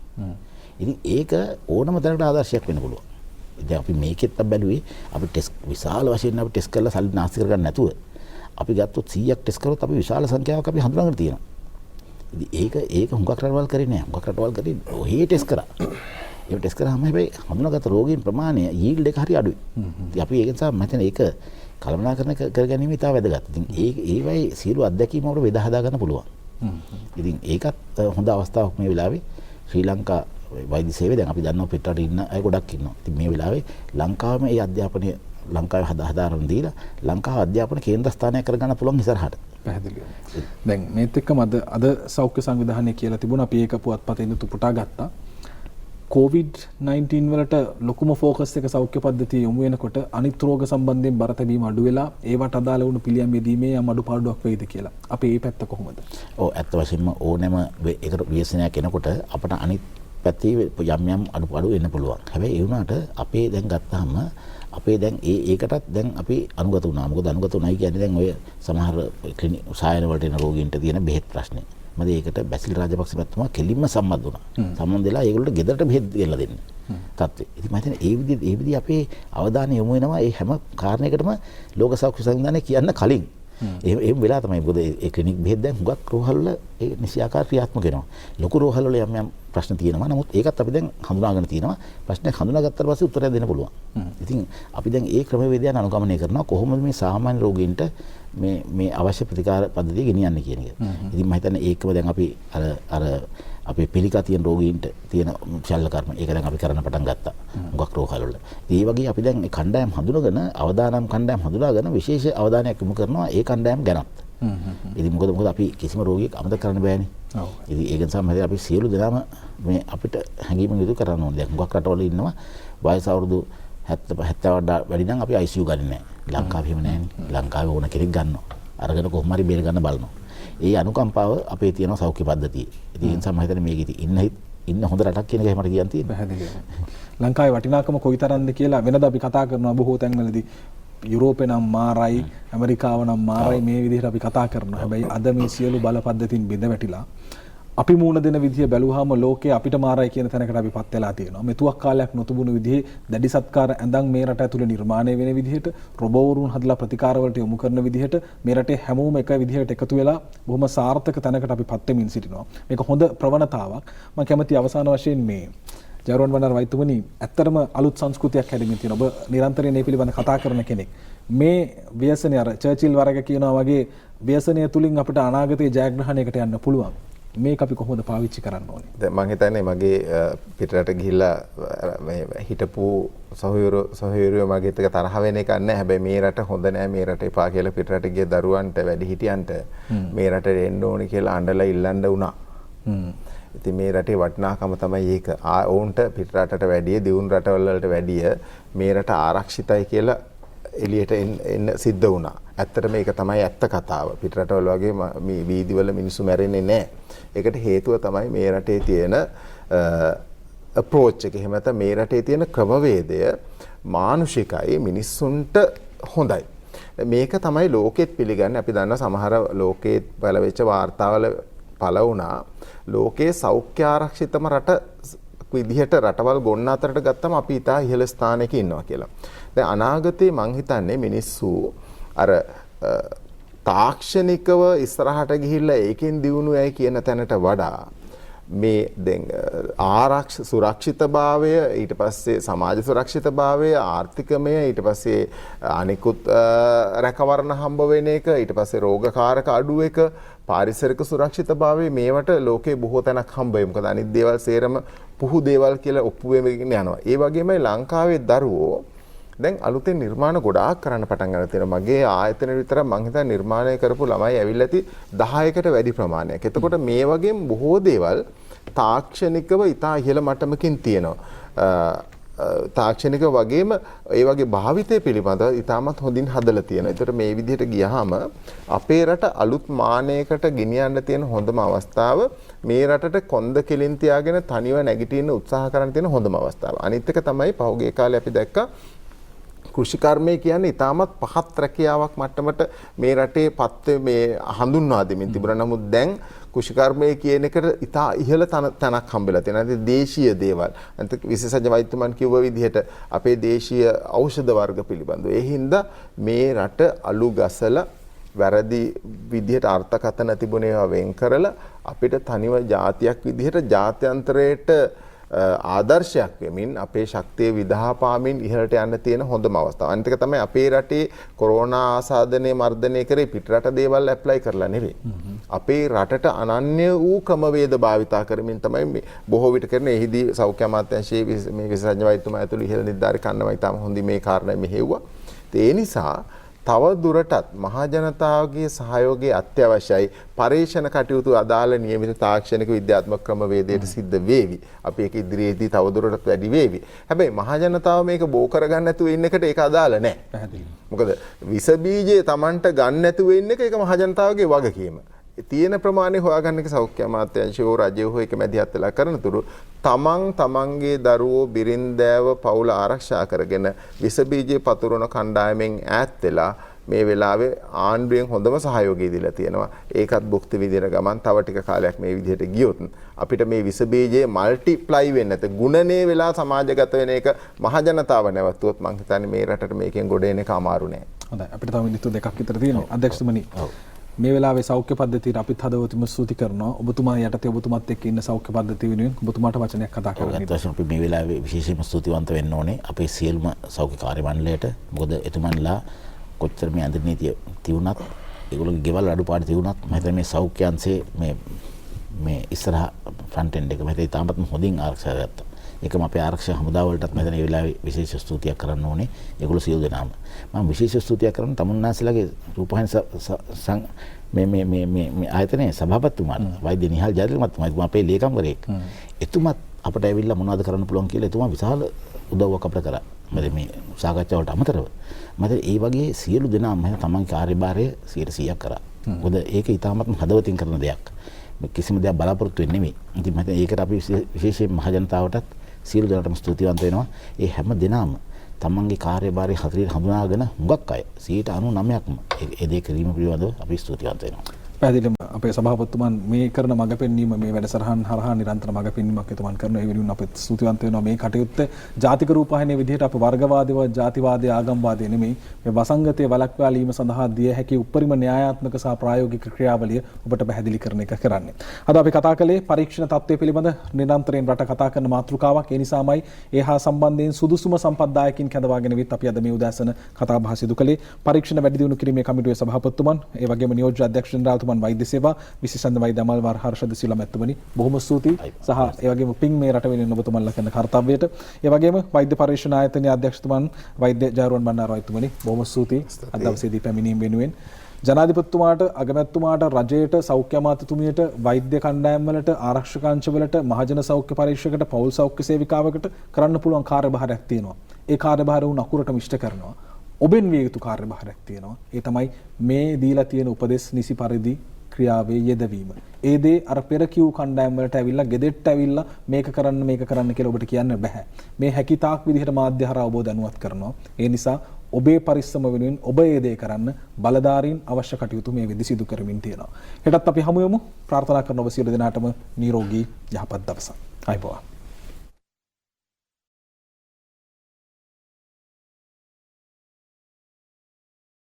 ඉතින් ඒක ඕනම තැනකට ආදර්ශයක් වෙන්න පුළුවන්. දැන් අපි මේකෙත් බැලුවේ අපි ටෙස්ට් විශාල වශයෙන් අපි ටෙස්ට් කරලා සල්ලි නාස්ති කරගන්න නැතුව අපි ගත්තොත් 100ක් ටෙස්ට් කරොත් අපි විශාල සංඛ්‍යාවක් අපි හඳුනාගෙන තියෙනවා. ඉතින් ඒක හුඟක් රටවල් කරේ නෑ. හුඟක් රටවල් කරේ ඔහේ ටෙස්ට් කරා. ඒ ටෙස්ට් කරාම හැබැයි හඳුනාගත්ත රෝගීන් ප්‍රමාණය යීල්ඩ් එක හරි අඩුයි. ඉතින් අපි ඒක නිසා මම හිතන්නේ ඒක කළමනාකරණය කරගැනීම ඉතාම වැදගත්. ඉතින් ඒවයි සියලු අත්දැකීම් වලට බෙදා හදා ගන්න පුළුවන්. ඉතින් ඒකත් හොඳ අවස්ථාවක් මේ වෙලාවේ ශ්‍රී ලංකා වෛද්‍ය සේවය දැන් අපි දන්නවා පිටරට ඉන්න අය ගොඩක් ඉන්නවා. ඉතින් මේ වෙලාවේ ලංකාවේම මේ අධ්‍යාපනය ලංකාවේ හදාරන දීලා ලංකාව අධ්‍යාපන කේන්ද්‍ර ස්ථානයක් කරගන්න පුළුවන් ඉස්සරහට. පැහැදිලිව. දැන් මේත් එක්කම අද සෞඛ්‍ය සංවිධානය කියලා තිබුණා අපි ඒක පුවත්පතෙන් උපුටා ගත්තා. COVID-19 වලට ලොකුම ෆෝකස් එක සෞඛ්‍ය පද්ධතිය යොමු වෙනකොට අනිත් රෝග සම්බන්ධයෙන් බර තැබීම අඩු වෙලා ඒවට අදාළ වුණු පිළියම් යෙදීමේ යම් අඩුපාඩුවක් වෙයිද කියලා. අපි මේ පැත්ත කොහොමද? ඔව් ඇත්ත වශයෙන්ම ඕනෑම ඒකට ව්‍යසනයක් එනකොට අපට අනිත් පැත්තේ යම් අඩුපාඩු වෙන්න පුළුවන්. හැබැයි ඒ වුණාට අපේ දැන් ගත්තාම අපේ දැන් ඒකටත් දැන් අපි අනුගත වුණා. මොකද අනුගත වුණයි කියන්නේ දැන් ඔය සමහර ක්ලිනික් සායන වලට එන රෝගීන්ට තියෙන බෙහෙත් ප්‍රශ්නේ. මම ඒකට බැසිල් රාජපක්ෂ මහත්මයා කෙලින්ම සම්මත වුණා. සම්මත වෙලා ඒගොල්ලෝ ගෙදරට බෙහෙත් ගෙනලා දෙන්න. තත්ත්වය. ඉතින් මම හිතන්නේ ඒ විදිහේ අපේ අවධානය යොමු වෙනවා ඒ හැම කාරණයකටම ලෝක සෞඛ්‍ය සංවිධානය කියන්න කලින්. එහෙම වෙලා තමයි මොකද ඒ ක්ලිනික් බෙහෙත් දැන් හුඟක් රෝහල් වල ඒ නිසියාකාර ක්‍රියාත්මක වෙනවා. ලොකු රෝහල් වල යම් ප්‍රශ්න තියෙනවා. නමුත් ඒකත් අපි දැන් හඳුනාගෙන තියෙනවා. ප්‍රශ්නයක් හඳුනාගත්තාට පස්සේ උත්තරයක් දෙන්න පුළුවන්. ඉතින් අපි දැන් ඒ ක්‍රමවේදයන් අනුගමනය කරනවා කොහොමද මේ සාමාන්‍ය රෝගීන්ට මේ අවශ්‍ය ප්‍රතිකාර පද්ධතිය ගෙනියන්නේ කියන එක. ඉතින් මම හිතන්නේ ඒකම දැන් අපි අර අපේ පිළිකා තියෙන රෝගීන්ට තියෙන ශල්‍ය කර්ම ඒක දැන් අපි කරන්න පටන් ගත්තා. මුගක් රෝහල් වල. ඒ වගේ අපි දැන් මේ කණ්ඩායම් හඳුනගෙන අවදානම් කණ්ඩායම් හඳුනාගෙන විශේෂ අවධානයක් යොමු කරනවා ඒ කණ්ඩායම් ගැනත්. ඉතින් මොකද අපි කිසිම රෝගියෙක් අමතක කරන්න බෑනේ. ඔව්. ඉතින් ඒක නිසා මම අපි සියලු දෙනාම මේ අපිට හැඟීම යුතු කරන්න ඕනේ. දැන් මුගක් රටවල ඉන්නවා වයස අවුරුදු 70 වැඩි නම් අපි ICU ගන්නේ නැහැ. ලංකාවේ එහෙම නැහැනේ. ලංකාවේ ඕන කෙනෙක් ගන්නවා. අරගෙන කොහොම හරි බේර ගන්න බලනවා. ඒ අනුකම්පාව අපේ තියෙන සෞඛ්‍ය පද්ධතියේ. ඉතින් ඒ නිසා මම හිතන්නේ මේක ඉන්න හොඳ රටක් කියන එකයි මට කියන්න තියෙන්නේ. පැහැදිලිව. ලංකාවේ වටිනාකම කොයිතරම්ද කියලා වෙනදා අපි කතා කරනවා බොහෝ තැන්වලදී. යුරෝපේ නම් මාරයි, ඇමරිකාව නම් මාරයි මේ විදිහට අපි කතා කරනවා. හැබැයි අද මේ සියලු බල පද්ධතින් බිඳ වැටිලා අපි මූණ දෙන විදිය බැලුවාම ලෝකයේ අපිට මාරයි කියන තැනකට අපි පත් වෙලා තියෙනවා. මෙතුවක් කාලයක් නොතිබුණු විදිහේ දැඩි සත්කාර ඇඳන් මේ රට ඇතුලේ නිර්මාණය වෙන විදිහට රොබෝවරුන් හදලා ප්‍රතිකාර වලට යොමු කරන විදිහට මේ රටේ හැමෝම එක විදිහට එකතු වෙලා බොහොම සාර්ථක තැනකට අපි පත් වෙමින් සිටිනවා. මේක හොඳ ප්‍රවණතාවක්. මම කැමති අවසාන වශයෙන් මේ ජයරෝන් වණ්ඩාර වෛද්‍යතුමනි ඇත්තටම අලුත් සංස්කෘතියක් හැදෙමින් තියෙනවා. ඔබ නිරන්තරයෙන් මේ පිළිබඳව කතා කරන කෙනෙක්. මේ ව්‍යසනය අර චර්චිල් වරග කියනවා වගේ ව්‍යසනය තුලින් අපිට අනාගතයේ ජයග්‍රහණයකට යන්න පුළුවන්. මේක අපි කොහොමද පාවිච්චි කරන්න ඕනේ? දැන් මම හිතන්නේ මගේ පිටරට ගිහිල්ලා මේ හිටපු සහෝදරයෝ මගේත් එක තරහ වෙන එකක් නැහැ. හැබැයි මේ රට හොඳ නැහැ, මේ රට එපා කියලා පිටරට ගිය දරුවන්ට වැඩිහිටියන්ට මේ රටට එන්න ඕනේ කියලා අඬලා ඉල්ලන්න වුණා. ඉතින් මේ රටේ වටිනාකම තමයි ඒක. ඕන්ට පිටරටට වැඩිය දියුණු රටවල් වලට වැඩිය මේ රට ආරක්ෂිතයි කියලා එළියට එන්න සිද්ධ වුණා. ඇත්තටම මේක තමයි ඇත්ත කතාව. පිටරටවල වගේ මේ වීදිවල මිනිස්සු මැරෙන්නේ නැහැ. ඒකට හේතුව තමයි මේ රටේ තියෙන අප්‍රෝච් එක. එහෙම නැත්නම් මේ රටේ තියෙන ක්‍රමවේදය මානුෂිකයි, මිනිස්සුන්ට හොඳයි. මේක තමයි ලෝකෙත් පිළිගන්නේ. අපි දන්නා සමහර ලෝකෙත් පළවෙච්ච වාර්තාවල පළ වුණා. ලෝකයේ සෞඛ්‍ය ආරක්ෂිතම රට විදිහට රටවල් ගොන්න අතරට ගත්තම අපි ඉතා ඉහළ ස්ථානයක ඉන්නවා කියලා. දැන් අනාගතේ මං හිතන්නේ මිනිස්සු අර තාක්ෂණිකව ඉස්සරහට ගිහිල්ලා ඒකෙන් දියුණු වෙයි කියන තැනට වඩා මේ දැන් සුරක්ෂිතභාවය, ඊට පස්සේ සමාජ සුරක්ෂිතභාවය, ආර්ථිකමය, ඊට පස්සේ අනිකුත් රැකවරණ හම්බ වෙන එක, ඊට පස්සේ රෝගකාරක අඩු එක, පාරිසරික සුරක්ෂිතභාවය මේවට ලෝකේ බොහෝ තැනක් හම්බ වෙයි. මොකද අනිත් දේවල් සේරම පුහු දේවල් කියලා ඔප්පු වෙමින් යනවා. ඒ වගේමයි ලංකාවේ දරුවෝ දැන් අලුතෙන් නිර්මාණ ගොඩාක් කරන්න පටන් ගන්න තියෙනවා. මගේ ආයතන විතර මං හිතන්නේ නිර්මාණය කරපු ළමයි ඇවිල්ලා ඇති 10කට වැඩි ප්‍රමාණයක්. එතකොට මේ වගේම බොහෝ දේවල් තාක්ෂණිකව ඉතා ඉහළ මට්ටමකින් තියෙනවා. තාක්ෂණික වගේම ඒ වගේ භාවිතය පිළිබඳව ඉතාමත් හොඳින් හදලා තියෙනවා. ඒතර මේ විදිහට ගියාම අපේ රට අලුත් මානයකට ගෙනියන්න තියෙන හොඳම අවස්ථාව මේ රටට කොන්ද කෙලින් තියාගෙන තනිව නැගිටින්න උත්සාහ කරන්න තියෙන හොඳම අවස්ථාව. අනිත් එක තමයි පහුගිය කාලේ අපි දැක්කා කෘෂිකර්මය කියන්නේ ඉතාමත් පහත් රැකියාවක් මට්ටමට මේ රටේ මේ හඳුන්වා දෙමින් තිබුණා. නමුත් දැන් කෘෂිකර්මය කියන එකට ඉතා ඉහළ තැනක් හම්බෙලා තියෙනවා. දේශීය දේවල්. අන්තිම විශේෂඥ වෛද්‍යතුමන් කිව්ව විදිහට අපේ දේශීය ඖෂධ වර්ග පිළිබඳව. ඒ හින්දා මේ රට අලු ගසලා වැරදි විදිහට අර්ථකථන තිබුණේ ඒවා වෙන් කරලා අපිට තනිව ජාතියක් විදිහට ජාත්‍යන්තරයට ආදර්ශයක් වෙමින් අපේ ශක්තිය විදහා පාමින් ඉහළට යන්න තියෙන හොඳම අවස්ථාව. අනිත් එක තමයි අපේ රටේ කොරෝනා ආසාදනය මර්ධනය කරේ පිටරට දේවල් ඇප්ලයි කරලා නෙවෙයි. අපේ රටට අනන්‍ය වූ ක්‍රමවේද භාවිතා කරමින් තමයි මේ බොහෝ විට කරන. එහිදී සෞඛ්‍ය අමාත්‍යාංශයේ මේ විශේෂඥ වෛද්‍යතුමා ඇතුළු ඉහළ නිලධාරීකන්නම ඉතාම හොඳින් මේ කාරණා මෙහෙව්වා. ඒ නිසා තව දුරටත් මහා ජනතාවගේ සහයෝගය අත්‍යවශ්‍යයි. පරීක්ෂණ කටයුතු අදාළ නියමිත තාක්ෂණික විද්‍යාත්මක ක්‍රමවේදයට සිද්ධ වේවි. අපි ඒක ඉදිරියේදී තව දුරටත් වැඩි වේවි. හැබැයි මහා ජනතාව මේක බෝ කරගන්න නැතුව ඉන්න එකට ඒක අදාළ නැහැ. පැහැදිලි. මොකද විස බීජය Tamanට ගන්න නැතුව ඉන්න එක ඒක මහා ජනතාවගේ වගකීම. තියෙන ප්‍රමාණය හොයාගන්න එක සෞඛ්‍ය අමාත්‍යාංශය හෝ රජය හෝ එක මැදිහත් වෙලා කරනතුරු තමන්ගේ දරුවෝ බිරින්දෑව පවුල ආරක්ෂා කරගෙන විස බීජේ පතුරන කණ්ඩායමෙන් ඈත් වෙලා මේ වෙලාවේ ආණ්ඩුවෙන් හොඳම සහයෝගය දීලා තියෙනවා. ඒකත් භුක්ති විඳින ගමන් තව ටික කාලයක් මේ විදිහට ගියොත් අපිට මේ විස බීජේ මල්ටිප්ලයි වෙන්නේ නැත. ගුණනේ වෙලා සමාජගත වෙන එක මහ ජනතාව නැවතුවොත් මං හිතන්නේ මේ රටට මේකෙන් ගොඩ එන එක අමාරු නෑ. හොඳයි. අපිට තව මිනිත්තු දෙකක් විතර තියෙනවා. අධ්‍යක්ෂතුමනි. මේ වෙලාවේ සෞඛ්‍ය පද්ධතියට අපිත් හදවතින්ම ස්තුති කරනවා. ඔබතුමා යටතේ ඔබතුමාත් එක්ක ඉන්න සෞඛ්‍ය පද්ධතිය වෙනුවෙන් ඔබතුමාට වචනයක් කතා කරන්න. ඇත්තටම අපි මේ වෙලාවේ විශේෂයෙන්ම ස්තුතිවන්ත වෙන්න ඕනේ අපේ සියලුම සෞඛ්‍ය කාර්ය මණ්ඩලයට. මොකද එතුමන්ලා කොච්චර මේ අඳින නීතිය තියුණත් ඒගොල්ලෝගේ ගෙවල් අඩුපාඩු තියුණත් මම හිතන්නේ මේ සෞඛ්‍ය අංශයේ මේ ඉස්සරහ ෆ්‍රන්ට් එන්ඩ් එක මම හිතේ තාමත් හොඳින් ආරක්ෂා ගත්තා. ඒකම අපේ ආරක්ෂක හමුදා වලටත් මම හිතන්නේ මේ වෙලාවේ විශේෂ ස්තුතියක් කරන්න ඕනේ. ඒගොල්ලෝ සියලු දෙනාම. මම විශේෂ ස්තුතියක් කරන්න තමුන්නාන්සේලාගේ රූපවාහිනී මේ ආයතනයේ සභාපතිතුමාට වෛද්‍ය නිහාල් ජයතිලක මහත්මයා අපේ ලේකම්වරයෙක්. එතුමත් අපට ඇවිල්ලා මොනවද කරන්න පුළුවන් කියලා එතුමා විශාල උදව්වක් අපට කරා. මේ සාකච්ඡා වලට අමතරව මම ඒ වගේ සියලු දෙනාම මම තමන්ගේ කාර්යභාරය 100% කරා. මොකද ඒක ඊටාත්ම හදවතින් කරන දෙයක්. කිසිම දෙයක් බලාපොරොත්තු වෙන්නේ නෙමෙයි. ඉතින් මම ඒකට අපි විශේෂයෙන් මහ ජනතාවටත් සියලු දෙනාටම ස්තුතිවන්ත වෙනවා. ඒ හැම දිනම තමන්ගේ කාර්යභාරය හරියට හඳුනාගෙන හුඟක් අය 99%ක්ම ඒ දේ කිරීම පිළිබඳව අපි ස්තුතිවන්ත වෙනවා. පැහැදිලිවම අපේ සභාපතිතුමන් මේ කරන මඟ පෙන්වීම මේ වැඩසටහන් හරහා නිරන්තර මඟ පෙන්වීමක් එතුමන් කරන ඒ වෙනුවෙන් අපිත් ස්තුතිවන්ත වෙනවා මේ කටයුත්ත ජාතික රූපවාහිනිය විදිහට අප වර්ගවාදීව ජාතිවාදී ආගම්වාදී නෙමෙයි මේ වසංගතයේ වළක්වාලීම සඳහා දිය හැකි උපරිම න්‍යායාත්මක සහ ප්‍රායෝගික ක්‍රියාවලිය ඔබට පැහැදිලි කරන එක කරන්නේ. අද අපි කතා කළේ පරීක්ෂණ තත්ත්වය පිළිබඳ නිරන්තරයෙන් රට කතා කරන මාතෘකාවක්. ඒ නිසාමයි ඒ හා සම්බන්ධයෙන් සුදුසුම සම්පත්දායකින් කැඳවාගෙන විත් අපි අද මේ උදෑසන කතා බහ සිදු කළේ. පරීක්ෂණ වැඩි දියුණු කිරීමේ කමිටුවේ සභාපතිතුමන් ඒ වගේම නියෝජ්‍ය අධ්‍යක්ෂ ජෙනරාල්තුමන් වෛද්‍ය සේවා විශේෂඥ වෛද්‍ය අමල්වාර හර්ෂද සිල්වා මැතිතුමනි බොහොම ස්තුතියි. සහ ඒ වගේම පින් මේ රට වෙනුවෙන් ඔබතුමන්ලා කරන කාර්යයට. ඒ වගේම වෛද්‍ය පරීක්ෂණ ආයතනයේ අධ්‍යක්ෂතුමන් වෛද්‍ය ජයරුවන් බණ්ඩාර වෛද්‍යතුමනි බොහොම ස්තුතියි. අද දවසේදී පැමිණීම වෙනුවෙන් ජනාධිපතිතුමාට අගමැතිතුමාට රජයට සෞඛ්‍ය අමාත්‍යතුමියට වෛද්‍ය කණ්ඩායම් වලට ආරක්ෂක අංශ වලට මහජන සෞඛ්‍ය පරීක්ෂකකට පෞල් සෞඛ්‍ය සේවිකාවකට කරන්න පුළුවන් කාර්යභාරයක් තියෙනවා. ඒ කාර්යභාරය උන් අකුරටම ඉෂ්ට කරනවා. ඔබෙන් විය යුතු කාර්යභාරයක් තියෙනවා. ඒ තමයි මේ දීලා තියෙන උපදෙස් නිසි පරිදි ක්‍රියාවේ යෙදවීම. ඒ දේ අර පෙර කිව් කණ්ඩායම් වලට ඇවිල්ලා ගෙදෙට්ට ඇවිල්ලා මේක කරන්න කියලා ඔබට කියන්න බෑ. මේ හැකිතාක් විදිහට මාධ්‍ය හරහා ඔබ දැනුවත් කරනවා. ඒ නිසා ඔබේ පරිස්සම වෙනුවෙන් ඔබ ඒ දේ කරන්න බලධාරීන් අවශ්‍ය කටයුතු මේ වෙද්දි සිදු කරමින් තියෙනවා. හෙටත් අපි හමු යමු. ප්‍රාර්ථනා කරන ඔබ සියලු දෙනාටම නිරෝගී යහපත් දවසක්. ආයුබෝවන්.